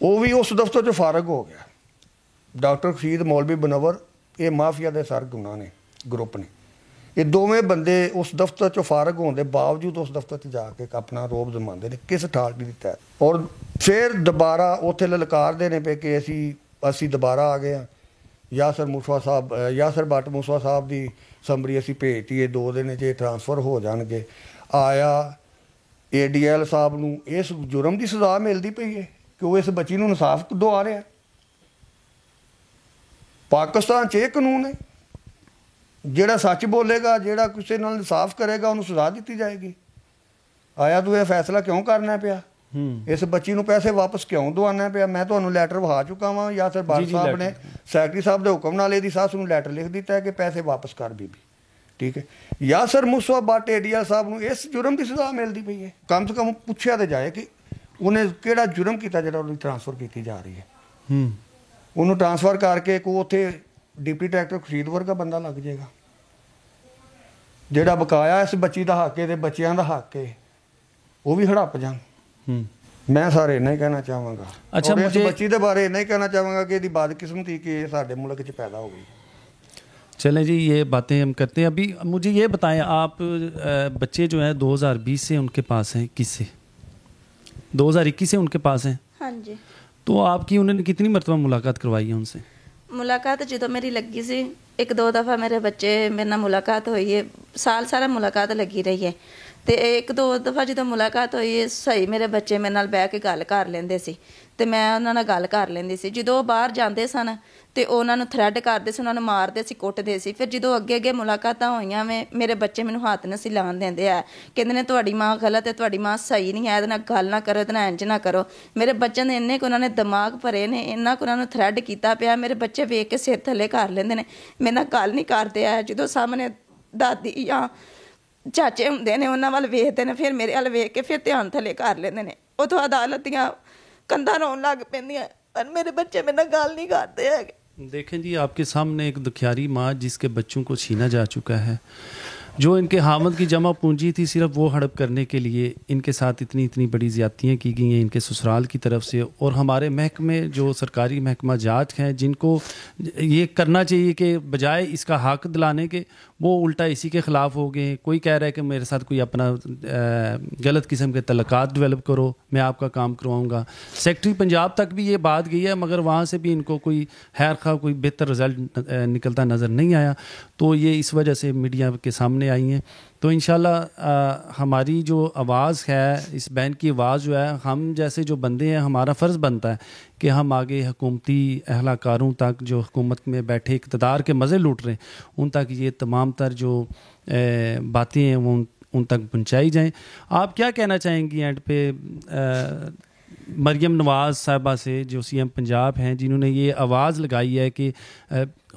ਉਹ ਵੀ ਉਸ ਦਫ਼ਤਰ 'ਚੋਂ ਫਾਰਗ ਹੋ ਗਿਆ। ਡਾਕਟਰ ਖੁਰਸ਼ੀਦ, ਮੌਲਵੀ ਮੁਨੱਵਰ, ਇਹ ਮਾਫੀਆ ਦੇ ਸਰਗੁਣਾ ਨੇ, ਗਰੁੱਪ ਨੇ। ਇਹ ਦੋਵੇਂ ਬੰਦੇ ਉਸ ਦਫ਼ਤਰ 'ਚੋਂ ਫਾਰਗ ਹੋਣ ਦੇ ਬਾਵਜੂਦ ਉਸ ਦਫ਼ਤਰ 'ਚ ਜਾ ਕੇ ਆਪਣਾ ਰੋਬ ਜਮਾਉਂਦੇ ਨੇ ਕਿਸ ਅਥਾਰਟੀ ਦੀ ਤਹਿਤ, ਔਰ ਫਿਰ ਦੁਬਾਰਾ ਉੱਥੇ ਲਲਕਾਰਦੇ ਨੇ ਪਏ ਕਿ ਅਸੀਂ ਦੁਬਾਰਾ ਆ ਗਏ ਹਾਂ। Yasser but Moosa Sahib the summary ਅਸੀਂ ਭੇਜਤੀ, ਇਹ 2 ਦਿਨ 'ਚ ਟਰਾਂਸਫਰ ਹੋ ਜਾਣਗੇ। ਆਇਆ ADL ਸਾਹਿਬ ਨੂੰ ਇਸ ਜੁਰਮ ਦੀ ਸਜ਼ਾ ਮਿਲਦੀ ਪਈ ਹੈ ਕਿ ਉਹ ਇਸ ਬੱਚੀ ਨੂੰ ਇਨਸਾਫ ਦਵਾ ਰਿਹਾ। ਪਾਕਿਸਤਾਨ 'ਚ ਇਹ ਕਾਨੂੰਨ ਹੈ, ਜਿਹੜਾ ਸੱਚ ਬੋਲੇਗਾ, ਜਿਹੜਾ ਕਿਸੇ ਨਾਲ ਇਨਸਾਫ ਕਰੇਗਾ, ਉਹਨੂੰ ਸਜ਼ਾ ਦਿੱਤੀ ਜਾਏਗੀ। ਆਇਆ ਤੂੰ ਇਹ ਫੈਸਲਾ ਕਿਉਂ ਕਰਨਾ ਪਿਆ, ਇਸ ਬੱਚੀ ਨੂੰ ਪੈਸੇ ਵਾਪਸ ਕਿਉਂ ਦਵਾਉਣਾ ਪਿਆ? ਮੈਂ ਤੁਹਾਨੂੰ ਲੈਟਰ ਵਿਖਾ ਚੁੱਕਾ ਵਾਂ, ਯਾਸਰ ਬੱਟ ਸਾਹਿਬ ਨੇ ਸੈਕਟਰੀ ਸਾਹਿਬ ਦੇ ਹੁਕਮ ਨਾਲ ਇਹਦੀ ਸੱਸ ਨੂੰ ਲੈਟਰ ਲਿਖ ਦਿੱਤਾ ਹੈ ਕਿ ਪੈਸੇ ਵਾਪਸ ਕਰ ਬੀਬੀ, ਠੀਕ ਹੈ। ਯਾਸਰ ਮੂਸਾ ਬੱਟ ADL ਸਾਹਿਬ ਨੂੰ ਇਸ ਜੁਰਮ ਦੀ ਸਜ਼ਾ ਮਿਲਦੀ ਪਈ ਹੈ। ਕਮ ਸੇ ਕਮ ਪੁੱਛਿਆ ਤਾਂ ਜਾਏ ਕਿ ਉਹਨੇ ਕਿਹੜਾ ਜੁਰਮ ਕੀਤਾ ਜਿਹੜਾ ਉਹਨੂੰ ਟਰਾਂਸਫਰ ਕੀਤੀ ਜਾ ਰਹੀ ਹੈ। ਉਹਨੂੰ ਟਰਾਂਸਫਰ ਕਰਕੇ ਕੋ ਉੱਥੇ ਡਿਪਟੀ ਡਾਇਰੈਕਟਰ ਖੁਰਸ਼ੀਦ ਵਰਗਾ ਬੰਦਾ ਲੱਗ ਜਾਏਗਾ। ਜਿਹੜਾ ਬਕਾਇਆ ਇਸ ਬੱਚੀ ਦਾ ਹੱਕ ਹੈ ਤੇ ਬੱਚਿਆਂ ਦਾ ਹੱਕ ਹੈ, ਉਹ ਵੀ ਹੜੱਪ ਜਾਣ। ਮੈਂ ਸਾਰੇ ਇੰਨਾ ਹੀ ਕਹਿਣਾ ਚਾਹਾਂਗਾ। ਅੱਛਾ, ਇਸ ਬੱਚੀ ਦੇ ਬਾਰੇ ਇੰਨਾ ही कहना चाहूँगा कि ਇਹਦੀ बदकिस्मती कि साढ़े मुल्क च पैदा हो गई। चलें जी, ये बातें हम करते हैं। अभी मुझे ये बताएं, आप बच्चे जो हैं 2020 से उनके पास हैं, किससे 2021 से उनके पास हैं? हाँ जी। तो आपकी उन्होंने कितनी मरतबा मुलाकात करवाई है उनसे? मुलाकात जो मेरी लगी सी 1-2 दफ़ा मेरे बच्चे मेरे नाल मुलाकात हुई है, साल सारा मुलाकात लगी रही है। तो 1-2 दफ़ा जो मुलाकात हुई है, सही मेरे बच्चे मेरे नाल बह के गल कर लेंदे सी ते मैं उन्हां नाल गल कर लेंदी सी। जो बाहर जाते सन तो उन्होंने थ्रैड करते सी, उन्होंने मारते सी, कुटते सी। फिर जो अगे अगे मुलाकातां होईयां मेरे बच्चे मैनूं हाथ नहीं सी लाण देंदे है, कहंदे ने तुहाडी माँ गलत है, तुहाडी माँ सही नहीं है, इहदे नाल गल ना करो, इहदे नाल इंज ना करो। मेरे बच्चे ने इन्ने को उन्होंने दिमाग भरे ने, इन्ना को उन्होंने थ्रैड कीता पिया। मेरे बच्चे वेख के सिर थल्ले कर लेंदे ने, मेरे नाल गल नहीं करदे है। जो सामने दादी या चाचे हुंदे ने उन्हां वल वेखदे ने, फिर मेरे वल वेख के फिर ध्यान थल्ले कर लेंदे ने। उतों अदालत दियां कंधां रोण लग पैंदियां, पर मेरे बच्चे मेरे नाल गल नहीं करदे है। देखें जी, आपके सामने एक दुखियारी माँ जिसके बच्चों को छीना जा चुका है, जो इनके हामद की जमा पूंजी थी सिर्फ वो हड़प करने के लिए इनके साथ इतनी इतनी बड़ी ज़्यादतियाँ की गई हैं इनके ससुराल की तरफ से। और हमारे महकमे जो सरकारी महकमा जांच हैं, जिनको ये करना चाहिए कि बजाय इसका हक दिलाने के, वो उल्टा इसी के ख़िलाफ़ हो गए। कोई कह रहा है कि मेरे साथ कोई अपना गलत किस्म के तल्लुकात डेवलप करो, मैं आपका काम करवाऊँगा। सेक्रेटरी पंजाब तक भी ये बात गई है, मगर वहाँ से भी इनको कोई खैर खा कोई बेहतर रिज़ल्ट निकलता नज़र नहीं आया। तो ये इस वजह से मीडिया के सामने आई हैं। तो इंशाल्लाह हमारी जो आवाज़ है, इस बहन की आवाज़ जो है, हम जैसे जो बंदे हैं, हमारा फ़र्ज़ बनता है कि हम आगे हुकूमती अहलकारों तक, जो हुकूमत में बैठे इक़्तिदार के मज़े लूट रहे हैं, उन तक ये तमाम तर जो बातें हैं वो उन तक पहुँचाई जाएँ। आप क्या कहना चाहेंगी एंड पे मरियम नवाज़ साहिबा से, जो CM पंजाब हैं, जिन्होंने ये आवाज़ लगाई है कि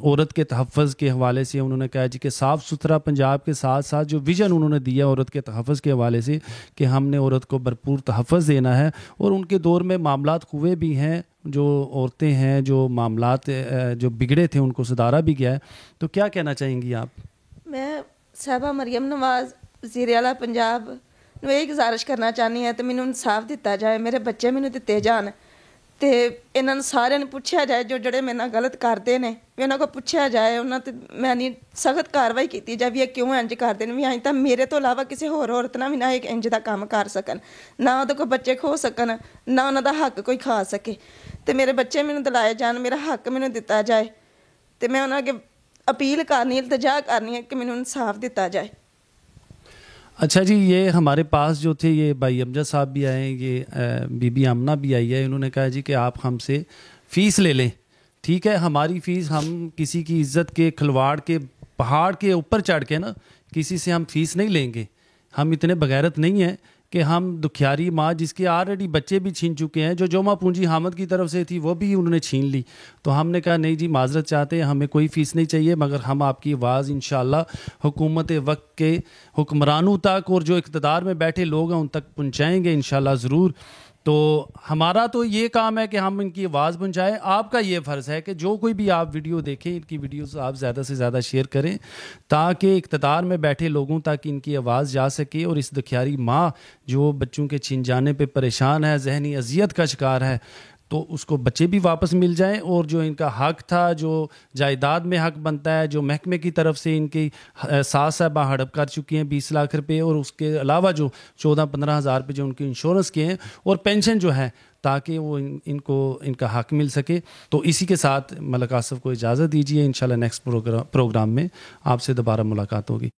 औरत के तहफ़्फ़ुज़ के हवाले से उन्होंने कहा जी कि साफ़ सुथरा पंजाब के साथ साथ जो विज़न उन्होंने दिया औरत के तहफ़्फ़ुज़ के हवाले से कि हमने औरत को भरपूर तहफ़्फ़ुज़ देना है। और उनके दौर में मामलात हुए भी हैं, जो औरतें हैं, जो मामलात जो बिगड़े थे उनको सुधारा भी गया है। तो क्या कहना चाहेंगी आप? मैं साहिबा मरियम नवाज़ वज़ीर आला पंजाब ਨੂੰ ਇਹ ਗੁਜ਼ਾਰਿਸ਼ ਕਰਨਾ ਚਾਹੁੰਦੀ ਹਾਂ ਤੇ ਮੈਨੂੰ ਇਨਸਾਫ ਦਿੱਤਾ ਜਾਏ, ਮੇਰੇ ਬੱਚੇ ਮੈਨੂੰ ਦਿੱਤੇ ਜਾਣ ਤੇ ਇਹਨਾਂ ਨੂੰ ਸਾਰਿਆਂ ਨੂੰ ਪੁੱਛਿਆ ਜਾਏ, ਜੋ ਜਿਹੜੇ ਮੇਰੇ ਨਾਲ ਗਲਤ ਕਰਦੇ ਨੇ ਵੀ ਉਹਨਾਂ ਕੋਲ ਪੁੱਛਿਆ ਜਾਏ, ਉਹਨਾਂ ਤੇ ਮੈਂ ਨਹੀਂ ਸਖਤ ਕਾਰਵਾਈ ਕੀਤੀ ਜਾਵੇ ਵੀ ਇਹ ਕਿਉਂ ਇੰਜ ਕਰਦੇ ਨੇ, ਵੀ ਅੱਜ ਤਾਂ ਮੇਰੇ ਤੋਂ ਇਲਾਵਾ ਕਿਸੇ ਹੋਰ ਔਰਤ ਨਾਲ ਵੀ ਨਾ ਇੱਕ ਇੰਜ ਦਾ ਕੰਮ ਕਰ ਸਕਣ, ਨਾ ਉਹਦੇ ਕੋਲ ਬੱਚੇ ਖੋ ਸਕਣ, ਨਾ ਉਹਨਾਂ ਦਾ ਹੱਕ ਕੋਈ ਖਾ ਸਕੇ। ਤੇ ਮੇਰੇ ਬੱਚੇ ਮੈਨੂੰ ਦਿਲਾਏ ਜਾਣ, ਮੇਰਾ ਹੱਕ ਮੈਨੂੰ ਦਿੱਤਾ ਜਾਏ ਤੇ ਮੈਂ ਉਹਨਾਂ ਅੱਗੇ अपील करनी, इल्तिजा करनी है कि मैंने इंसाफ दिता जाए। अच्छा जी, ये हमारे पास जो थे ये भाई अमजद साहब भी आए, ये बीबी आमना भी आई है। इन्होंने कहा जी कि आप हमसे फ़ीस ले लें। ठीक है, हमारी फ़ीस, हम किसी की इज़्ज़त के खिलवाड़ के पहाड़ के ऊपर चढ़ के ना किसी से हम फ़ीस नहीं लेंगे। हम इतने बगैरत नहीं हैं कि हम दुखियारी माँ जिसके ऑलरेडी बच्चे भी छीन चुके हैं, जो जमा पूंजी हामद की तरफ से थी वो भी उन्होंने छीन ली। तो हमने कहा नहीं जी, माजरत चाहते हैं, हमें कोई फ़ीस नहीं चाहिए, मगर हम आपकी आवाज़ इंशाल्लाह हुकूमत वक्त के हुक्मरानों तक और जो इक़्तिदार में बैठे लोग हैं उन तक पहुँचाएँगे इंशाल्लाह ज़रूर। तो हमारा तो ये काम है कि हम इनकी आवाज़ पहुंचाएं। आपका ये फ़र्ज़ है कि जो कोई भी आप वीडियो देखें, इनकी वीडियोस आप ज़्यादा से ज़्यादा शेयर करें ताकि इक़्तिदार में बैठे लोगों तक इनकी आवाज़ जा सके, और इस दुखियारी माँ जो बच्चों के छिन जाने पे परेशान है, जहनी अजियत का शिकार है, तो उसको बच्चे भी वापस मिल जाएं, और जो इनका हक था, जो जायदाद में हक बनता है, जो महकमे की तरफ से इनकी सास साहबा हड़प कर चुकी हैं 20 लाख रुपए, और उसके अलावा जो 14-15 हज़ार रुपये जो उनके इंश्योरेंस के हैं, और पेंशन जो है, ताकि वो इनको इनका हक मिल सके। तो इसी के साथ मलक आसिफ को इजाज़त दीजिए। इंशाल्लाह नेक्स्ट प्रोग्राम में आपसे दोबारा मुलाकात होगी।